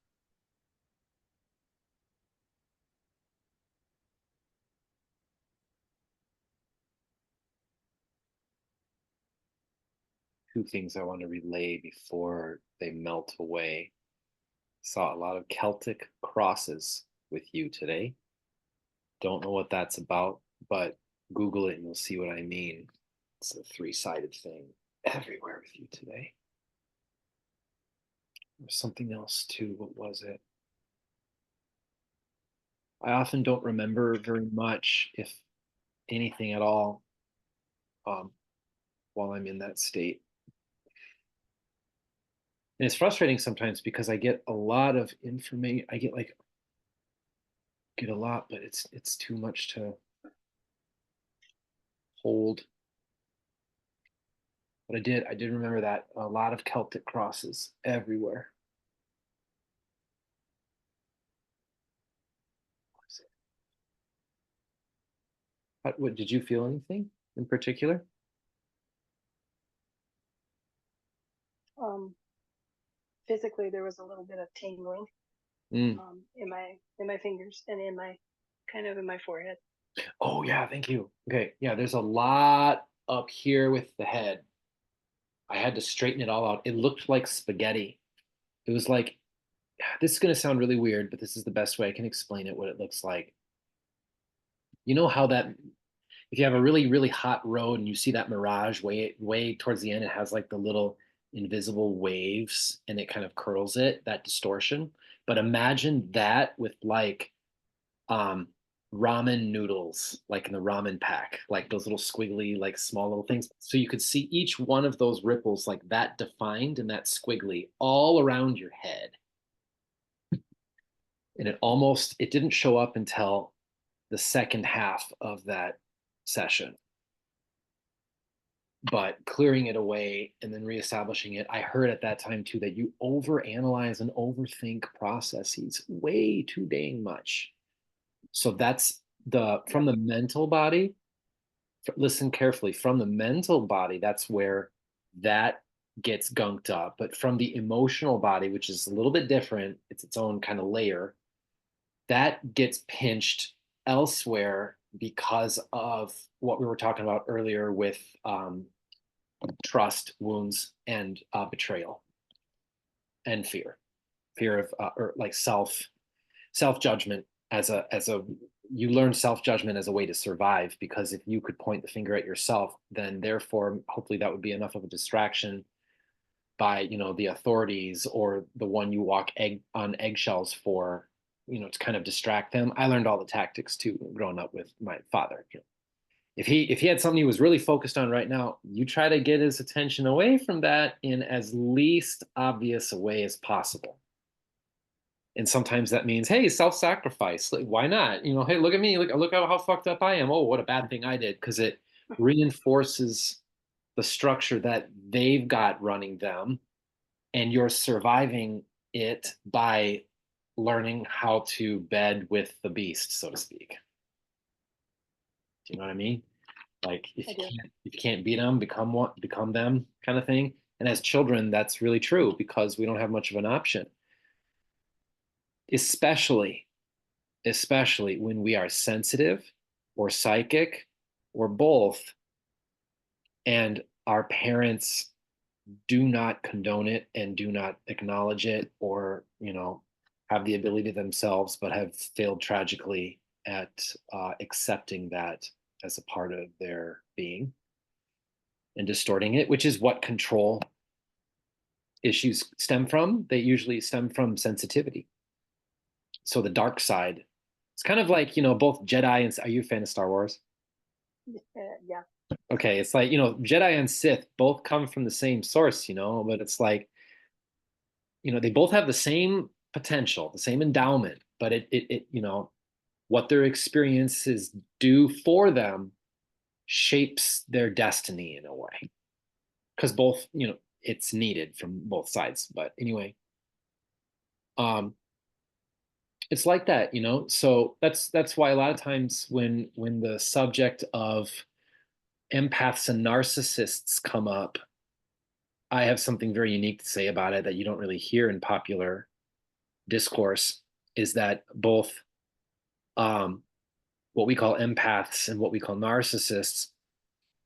Two things I want to relay before they melt away. Saw a lot of Celtic crosses with you today. Don't know what that's about, but Google it and you'll see what I mean. It's a three-sided thing everywhere with you today. There's something else too. What was it? I often don't remember very much, if anything at all, um, while I'm in that state. And it's frustrating sometimes because I get a lot of information. I get a lot, but it's too much to hold. But I did remember that a lot of Celtic crosses everywhere. What did you feel anything in particular? Um, Physically, there was a little bit of tingling Mm. in my fingers and in my kind of in my forehead. Oh yeah, thank you. Okay, yeah, there's a lot up here with the head. I had to straighten it all out. It looked like spaghetti. It was like, this is going to sound really weird, but this is the best way I can explain it, what it looks like. You know how that, if you have a really, really hot road and you see that mirage way towards the end, it has like the little invisible waves and it kind of curls it, that distortion. But imagine that with like um ramen noodles, like in the ramen pack, like those little squiggly, like small little things. So you could see each one of those ripples like that defined and that squiggly all around your head. And it didn't show up until the second half of that session. But clearing it away and then reestablishing it, I heard at that time too that you overanalyze and overthink processes way too dang much. So that's the Yep. from the mental body. listen carefully, from the mental body, that's where that gets gunked up. But from the emotional body, which is a little bit different, it's its own kind of layer, that gets pinched elsewhere because of what we were talking about earlier with trust wounds and betrayal and fear of or like self judgment as a you learn self judgment as a way to survive, because if you could point the finger at yourself, then therefore hopefully that would be enough of a distraction by the authorities or the one you walk on eggshells for, to kind of distract them. I learned all the tactics too growing up with my father. If he had something he was really focused on right now, you try to get his attention away from that in as least obvious a way as possible. And sometimes that means, hey, self-sacrifice. Like, why not? Hey, look at me. Look how fucked up I am. Oh, what a bad thing I did, because it reinforces the structure that they've got running them, and you're surviving it by learning how to bed with the beast, so to speak. Do you know what I mean? Like, I do. if you can't beat them, become them, kind of thing. And as children, that's really true because we don't have much of an option, especially when we are sensitive or psychic or both, and our parents do not condone it and do not acknowledge it, or have the ability themselves but have failed tragically at accepting that as a part of their being and distorting it, which is what control issues stem from. They usually stem from sensitivity. So the dark side, it's kind of like, both Jedi and, are you a fan of Star Wars? Yeah. Okay, it's like, Jedi and Sith both come from the same source, but it's like, they both have the same potential, the same endowment, but what their experiences do for them shapes their destiny in a way. Because both, it's needed from both sides. But anyway, um, it's like that. So that's why a lot of times when the subject of empaths and narcissists come up, I have something very unique to say about it that you don't really hear in popular discourse, is that both um, what we call empaths and what we call narcissists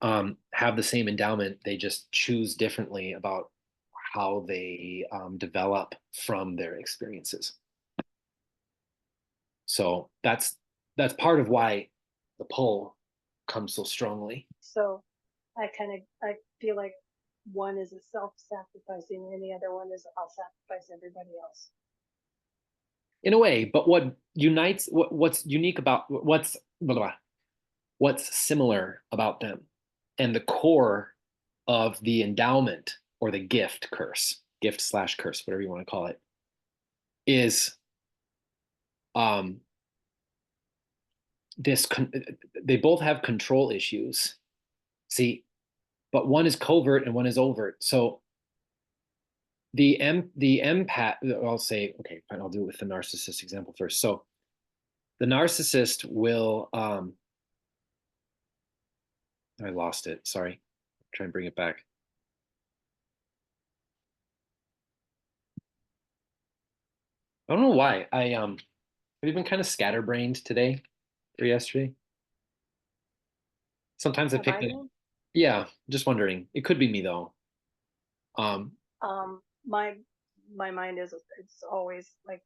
have the same endowment. They just choose differently about how they develop from their experiences. So that's part of why the pull comes so strongly. So I feel like one is a self-sacrificing and the other one is I'll sacrifice everybody else. In a way, but what's unique about blah, blah, what's similar about them, and the core of the endowment or the gift slash curse, whatever you want to call it, is um this they both have control issues. See, but one is covert and one is overt. So the empath, I'll say, okay, fine, I'll do it with the narcissist example first. So the narcissist will I lost it. Sorry. Try and bring it back. I don't know why. Have you been kind of scatterbrained today or yesterday? Sometimes I Have pick I it. been? Yeah, just wondering. It could be me though. Um, My mind is it's always like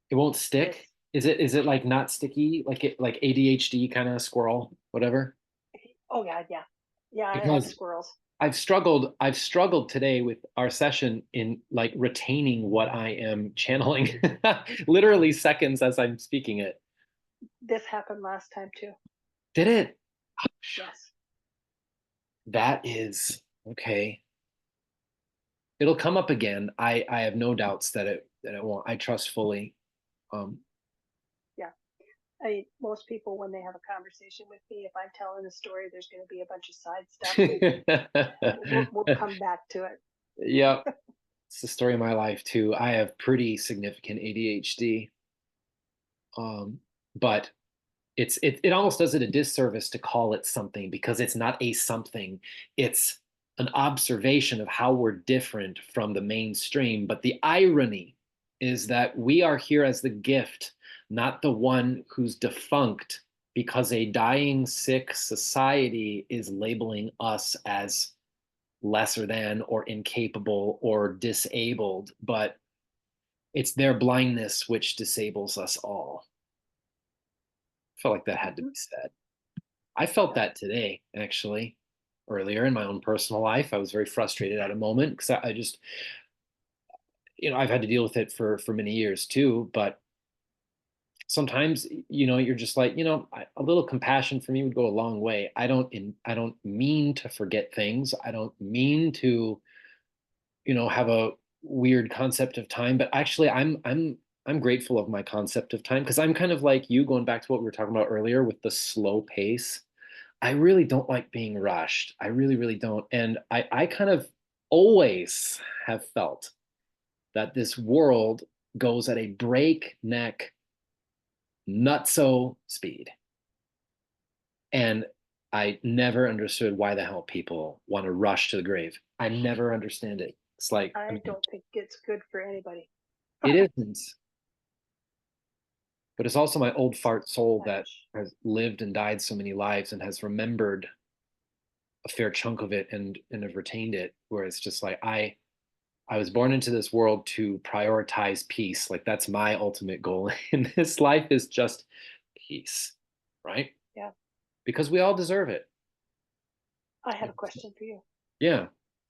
it won't this. stick. Is it like not sticky, like like ADHD kind of squirrel, whatever? Oh God, yeah, yeah. I have Because squirrels. I've struggled today with our session in like retaining what I am channeling, literally seconds as I'm speaking it. This happened last time too. Did it? Yes. That is okay. It'll come up again. I have no doubts that it won't. I trust fully. Um, Yeah. Most people when they have a conversation with me, if I'm telling a story, there's going to be a bunch of side stuff, and we'll come back to it. yep, it's the story of my life too. I have pretty significant ADHD, but it almost does it a disservice to call it something because it's not a something. It's an observation of how we're different from the mainstream. But the irony is that we are here as the gift, not the one who's defunct, because a dying, sick society is labeling us as lesser than or incapable or disabled, but it's their blindness which disables us all. I felt like that had to be Mhm. said. I felt Yeah, that today, actually, earlier in my own personal life. I was very frustrated at a moment because I just, I've had to deal with it for many years too. But sometimes, you're just like, a little compassion for me would go a long way. I don't mean to forget things. I don't mean to, have a weird concept of time. But actually, I'm grateful of my concept of time because I'm kind of like you, going back to what we were talking about earlier with the slow pace. I really don't like being rushed. I really, really don't. And I kind of always have felt that this world goes at a breakneck, nutso speed. And I never understood why the hell people want to rush to the grave. I never understand it. It's like, I I mean, don't think it's good for anybody. it isn't, but it's also my old fart soul I that wish. has lived and died so many lives and has remembered a fair chunk of it and have retained it, where it's just like I was born into this world to prioritize peace. Like that's my ultimate goal in this life is just peace, right? Yeah, Because we all deserve it. I have a question for you. Yeah.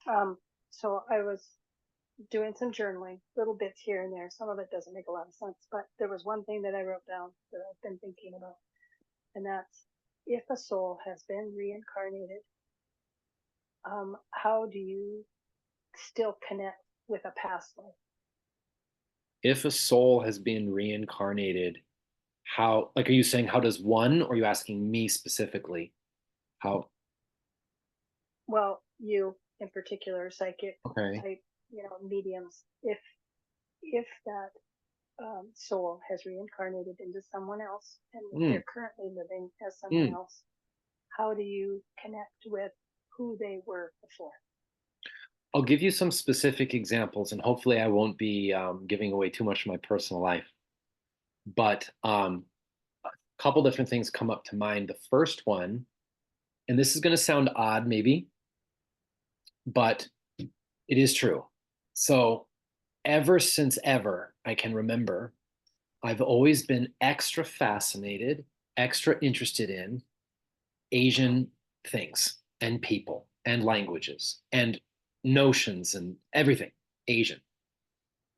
Um, so I was doing some journaling, little bits here and there. Some of it doesn't make a lot of sense, but there was one thing that I wrote down that I've been thinking about, and that's if a soul has been reincarnated, how do you still connect with a past life? If a soul has been reincarnated, how, like, are you saying how does one, or are you asking me specifically? How? Well, you in particular, psychic Okay. type, mediums. If that soul has reincarnated into someone else and Mm, they're currently living as someone mm. else, how do you connect with who they were before? I'll give you some specific examples, and hopefully I won't be giving away too much of my personal life. But a couple different things come up to mind. The first one, and this is going to sound odd maybe, but it is true. So, ever since ever I can remember, I've always been extra fascinated, extra interested in Asian things and people and languages and notions and everything Asian.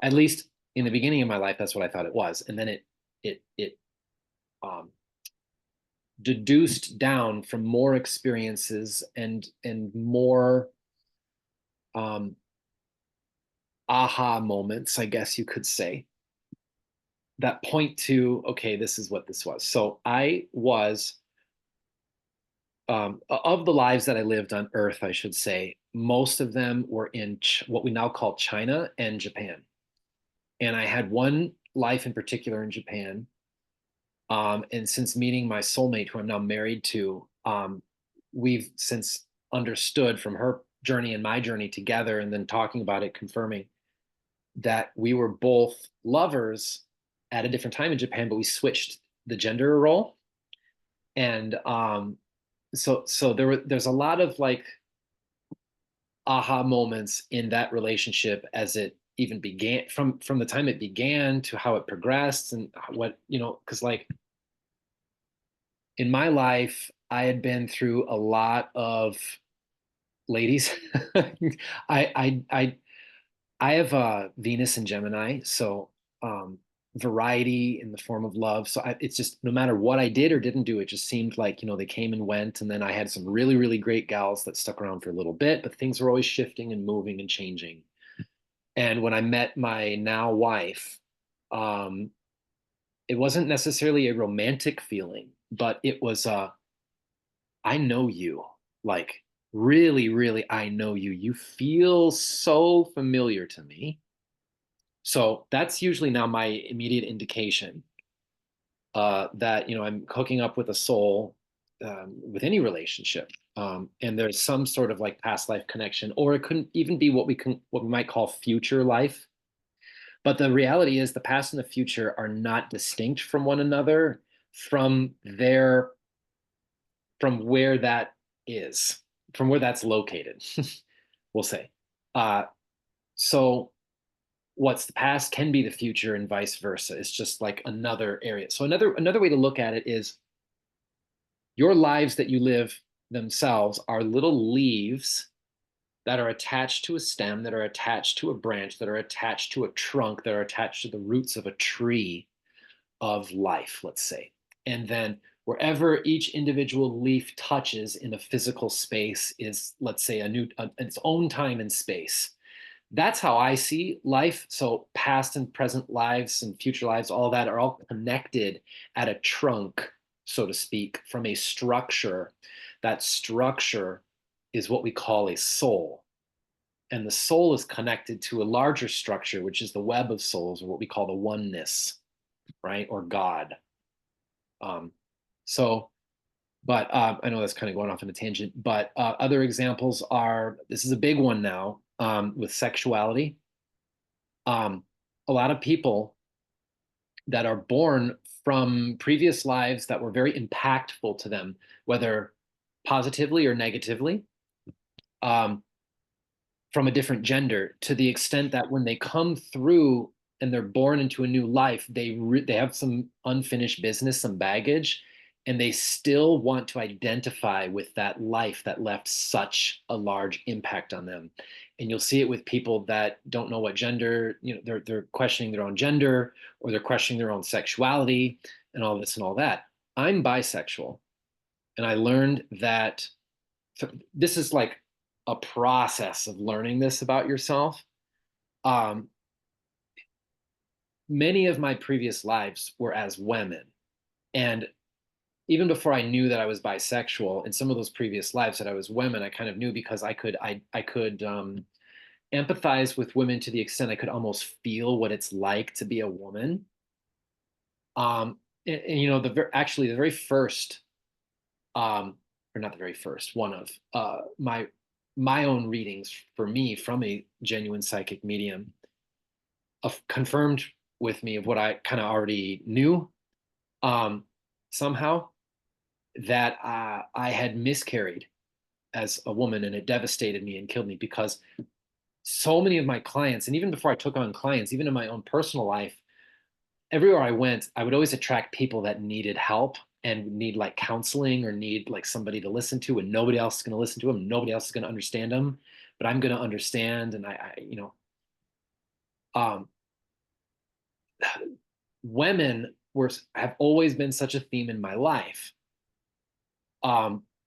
At least in the beginning of my life, that's what I thought it was, and then it um, deduced down from more experiences and more um, aha moments, I guess you could say, that point to, okay, this is what this was. So I was, of the lives that I lived on Earth, I should say, most of them were in what we now call China and Japan. And I had one life in particular in Japan. And since meeting my soulmate, who I'm now married to, we've since understood from her journey and my journey together, and then talking about it, confirming that we were both lovers at a different time in Japan, but we switched the gender role. And so there's a lot of like aha moments in that relationship as it even began, from the time it began to how it progressed and what, because like in my life, I had been through a lot of ladies. I have Venus and Gemini, so variety in the form of love. So it's just no matter what I did or didn't do, it just seemed like, they came and went. And then I had some really, really great gals that stuck around for a little bit, but things were always shifting and moving and changing. And when I met my now wife, um, it wasn't necessarily a romantic feeling, but it was I know you. Like, really, really, I know you. You feel so familiar to me. So that's usually now my immediate indication that I'm hooking up with a soul with any relationship, and there's some sort of like past life connection, or it couldn't even be what we might call future life. But the reality is, the past and the future are not distinct from one another from their from where that is, from where that's located. We'll say. Uh, so what's the past can be the future and vice versa. It's just like another area. So another way to look at it is your lives that you live themselves are little leaves that are attached to a stem, that are attached to a branch, that are attached to a trunk, that are attached to the roots of a tree of life, let's say. And then wherever each individual leaf touches in a physical space is, let's say, its own time and space. That's how I see life. So past and present lives and future lives, all that are all connected at a trunk, so to speak, from a structure. That structure is what we call a soul. And the soul is connected to a larger structure, which is the web of souls, or what we call the oneness, right? Or God. Um, so, but I know that's kind of going off on a tangent, but other examples are, this is a big one now, with sexuality. Um, a lot of people that are born from previous lives that were very impactful to them, whether positively or negatively, um, from a different gender, to the extent that when they come through and they're born into a new life, they have some unfinished business, some baggage, and they still want to identify with that life that left such a large impact on them. And you'll see it with people that don't know what gender, they're questioning their own gender, or they're questioning their own sexuality and all this and all that. I'm bisexual, and I learned that this is like a process of learning this about yourself. Um, Many of my previous lives were as women. And even before I knew that I was bisexual, in some of those previous lives that I was women, I kind of knew because I could empathize with women to the extent I could almost feel what it's like to be a woman. Actually the very first, um, or not the very first, one of my own readings for me from a genuine psychic medium confirmed with me of what I kind of already knew, um, somehow, that I had miscarried as a woman, and it devastated me and killed me because so many of my clients, and even before I took on clients, even in my own personal life, everywhere I went, I would always attract people that needed help and need like counseling or need like somebody to listen to, and nobody else is going to listen to them. Nobody else is going to understand them, but I'm going to understand. And um, women have always been such a theme in my life.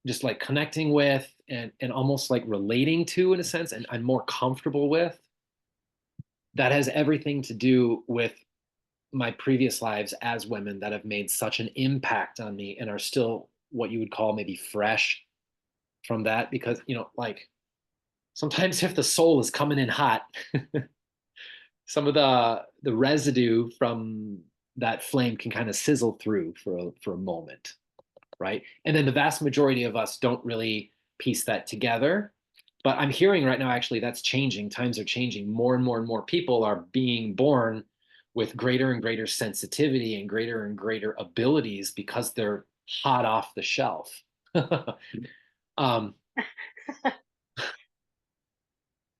Just like connecting with and almost like relating to in a sense, and I'm more comfortable with. That has everything to do with my previous lives as women that have made such an impact on me and are still what you would call maybe fresh from that, because like sometimes if the soul is coming in hot, some of the residue from that flame can kind of sizzle through for a moment, right? And then the vast majority of us don't really piece that together. But I'm hearing right now, actually, that's changing. Times are changing. More and more and more people are being born with greater and greater sensitivity and greater abilities because they're hot off the shelf. um,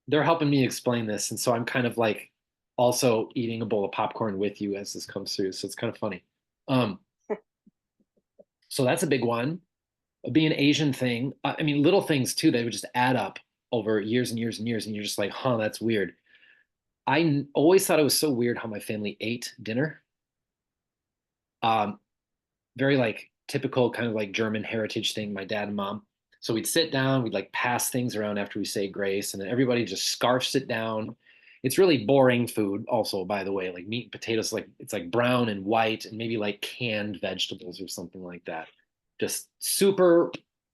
they're helping me explain this. And so I'm kind of like also eating a bowl of popcorn with you as this comes through. So it's kind of funny. Um, so that's a big one. Being an Asian thing. I mean, little things too, they would just add up over years and years and years. And you're just like, huh, that's weird. Always thought it was so weird how my family ate dinner. Um, Very like typical kind of like German heritage thing, my dad and mom. So we'd sit down, we'd like pass things around after we say grace, and then everybody just scarfs it down. It's really boring food, also, by the way, like meat and potatoes, like it's like brown and white, and maybe like canned vegetables or something like that. Just super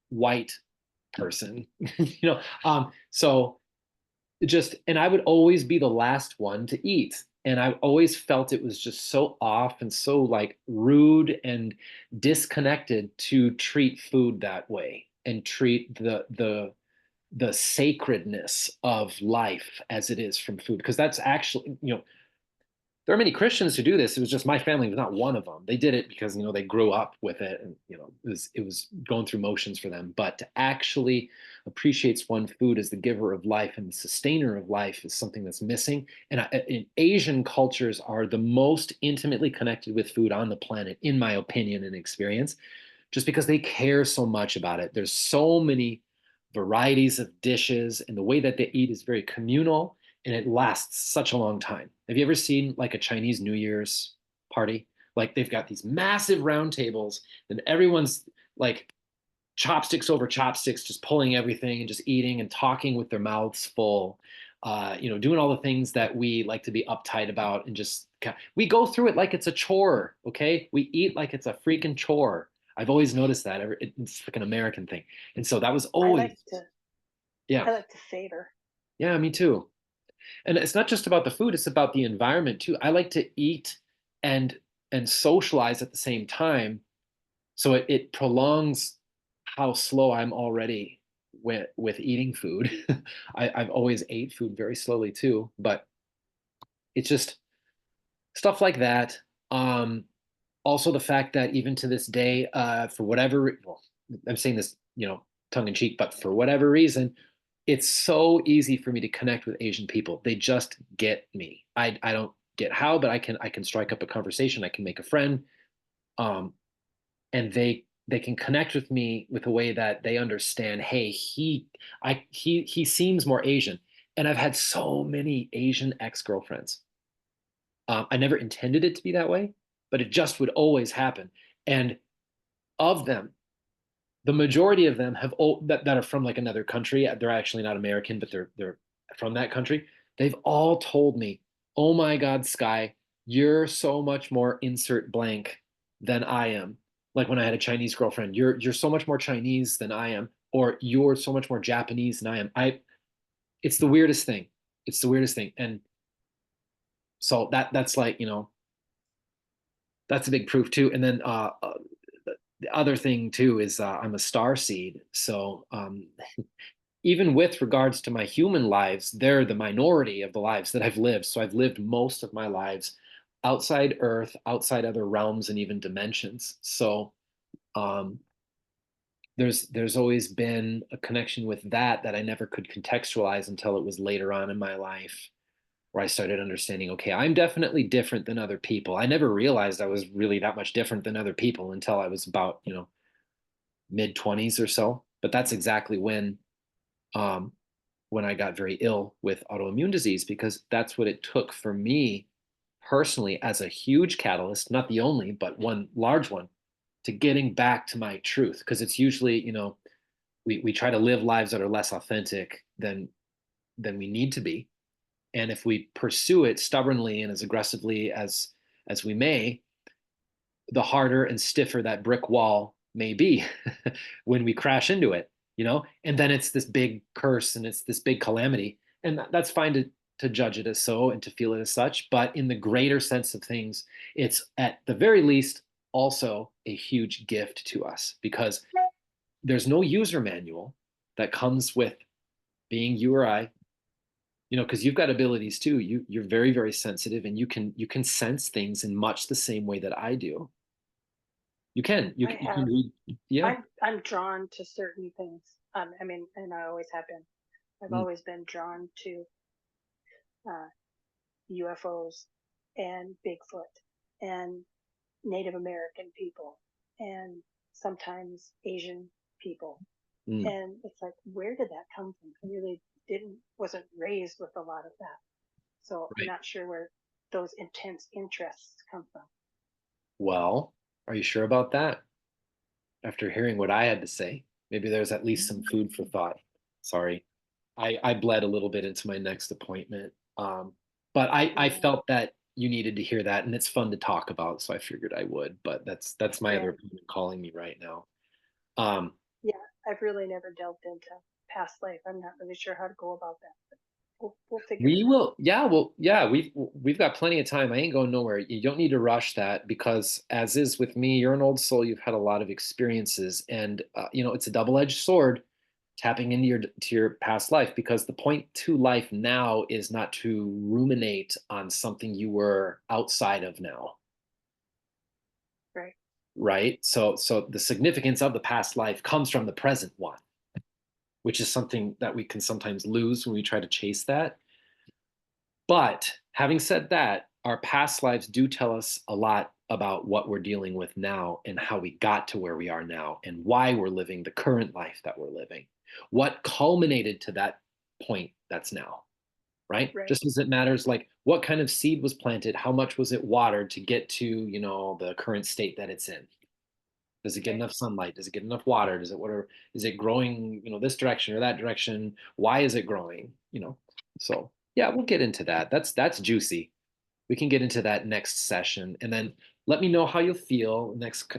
white person, so just, and I would always be the last one to eat. And I always felt it was just so off and so like rude and disconnected to treat food that way and treat the sacredness of life as it is from food, because that's actually, there are many Christians who do this. It was just my family was not one of them. They did it because they grew up with it, and it was going through motions for them. But to actually appreciate one food as the giver of life and the sustainer of life is something that's missing. And Asian cultures are the most intimately connected with food on the planet, in my opinion and experience, just because they care so much about it. There's so many varieties of dishes, and the way that they eat is very communal, and it lasts such a long time. Have you ever seen like a Chinese New Year's party? Like they've got these massive round tables, and everyone's like chopsticks over chopsticks, just pulling everything and just eating and talking with their mouths full. Doing all the things that we like to be uptight about, and just we go through it like it's a chore. Okay, we eat like it's a freaking chore. I've always noticed that. It's like an American thing, and so that was I always, like to yeah, I like to savor. yeah, me too. And it's not just about the food; it's about the environment too. I like to eat and and socialize at the same time, so it prolongs how slow I'm already with eating food. I've always ate food very slowly too, but it's just stuff like that. Um, Also, the fact that even to this day, for whatever, well, I'm saying this, tongue in cheek, but for whatever reason, it's so easy for me to connect with Asian people. They just get me. I don't get how, but I can strike up a conversation. I can make a friend. Um, and they can connect with me with a way that they understand, hey, he seems more Asian. And I've had so many Asian ex-girlfriends. I never intended it to be that way, but it just would always happen. And of them, the majority of them that are from like another country. They're actually not American, but they're from that country. They've all told me, "Oh my God, Sky, you're so much more insert blank than I am." Like when I had a Chinese girlfriend, you're so much more Chinese than I am, or you're so much more Japanese than I am. It's the weirdest thing. It's the weirdest thing, and so that's like that's a big proof too. And then the other thing too is I'm a star seed, so even with regards to my human lives, they're the minority of the lives that I've lived. So I've lived most of my lives outside Earth, outside other realms and even dimensions. So um, there's always been a connection with that I never could contextualize until it was later on in my life, where I started understanding, okay, I'm definitely different than other people. I never realized I was really that much different than other people until I was about, mid 20s or so. But that's exactly um, when I got very ill with autoimmune disease, because that's what it took for me personally as a huge catalyst, not the only, but one large one, to getting back to my truth. Because it's usually, we try to live lives that are less authentic than we need to be. And if we pursue it stubbornly and as aggressively as we may, the harder and stiffer that brick wall may be when we crash into it, and then it's this big curse and it's this big calamity. And that's fine to judge it as so and to feel it as such. But in the greater sense of things, it's at the very least also a huge gift to us, because there's no user manual that comes with being you or I, because you've got abilities too. You're very, very sensitive, and you can sense things in much the same way that I do. You can I read. Yeah. I'm drawn to certain things. I mean, and I always have been. I've Mm, always been drawn to uh, UFOs and Bigfoot and Native American people and sometimes Asian people. mm, And it's like, where did that come from? I really wasn't raised with a lot of that. So I'm right. not sure where those intense interests come from. Well, are you sure about that? After hearing what I had to say, maybe there's at least some food for thought. Sorry, I bled a little bit into my next appointment, but I Yeah. felt that you needed to hear that, and it's fun to talk about, so I figured I would. But that's my other Yeah. opponent calling me right now. Um, Yeah. I've really never delved into past life. I'm not really sure how to go about that, but we'll figure hear We from you. will, yeah, well, yeah, we've got plenty of time. I ain't going nowhere. You don't need to rush that because as is with me, you're an old soul. You've had a lot of experiences and it's a double-edged sword tapping into your past life because the point to life now is not to ruminate on something you were outside of now, Right. right? So the significance of the past life comes from the present one, which is something that we can sometimes lose when we try to chase that. But having said that, our past lives do tell us a lot about what we're dealing with now and how we got to where we are now and why we're living the current life that we're living. What culminated to that point that's now, right? Right. Just as it matters, like what kind of seed was planted, how much was it watered to get to, the current state that it's in? Does it get Right. enough sunlight? Does it get enough water? Does it whatever? Is it growing, this direction or that direction? Why is it growing? So yeah, we'll get into that. That's juicy. We can get into that next session, and then let me know how you'll feel next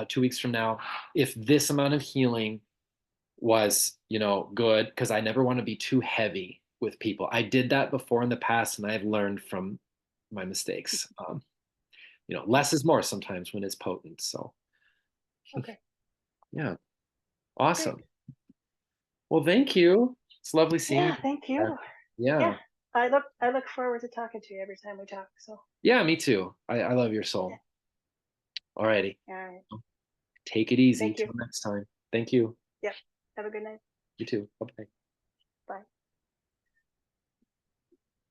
2 weeks from now. If this amount of healing was, good, because I never want to be too heavy with people. I did that before in the past, and I've learned from my mistakes. Mm. Less is more sometimes when it's potent. So Okay. yeah. Great. Awesome. Well, thank you. It's lovely seeing Yeah. you. Thank Uh, you. Yeah. Yeah. I look forward to talking to you every time we talk. So Yeah, me too. I love your yeah. soul. Alrighty. All right. Take it easy. Thank you. Till next time. Thank you. Yep. Have a good night. You too. Bye bye. Bye.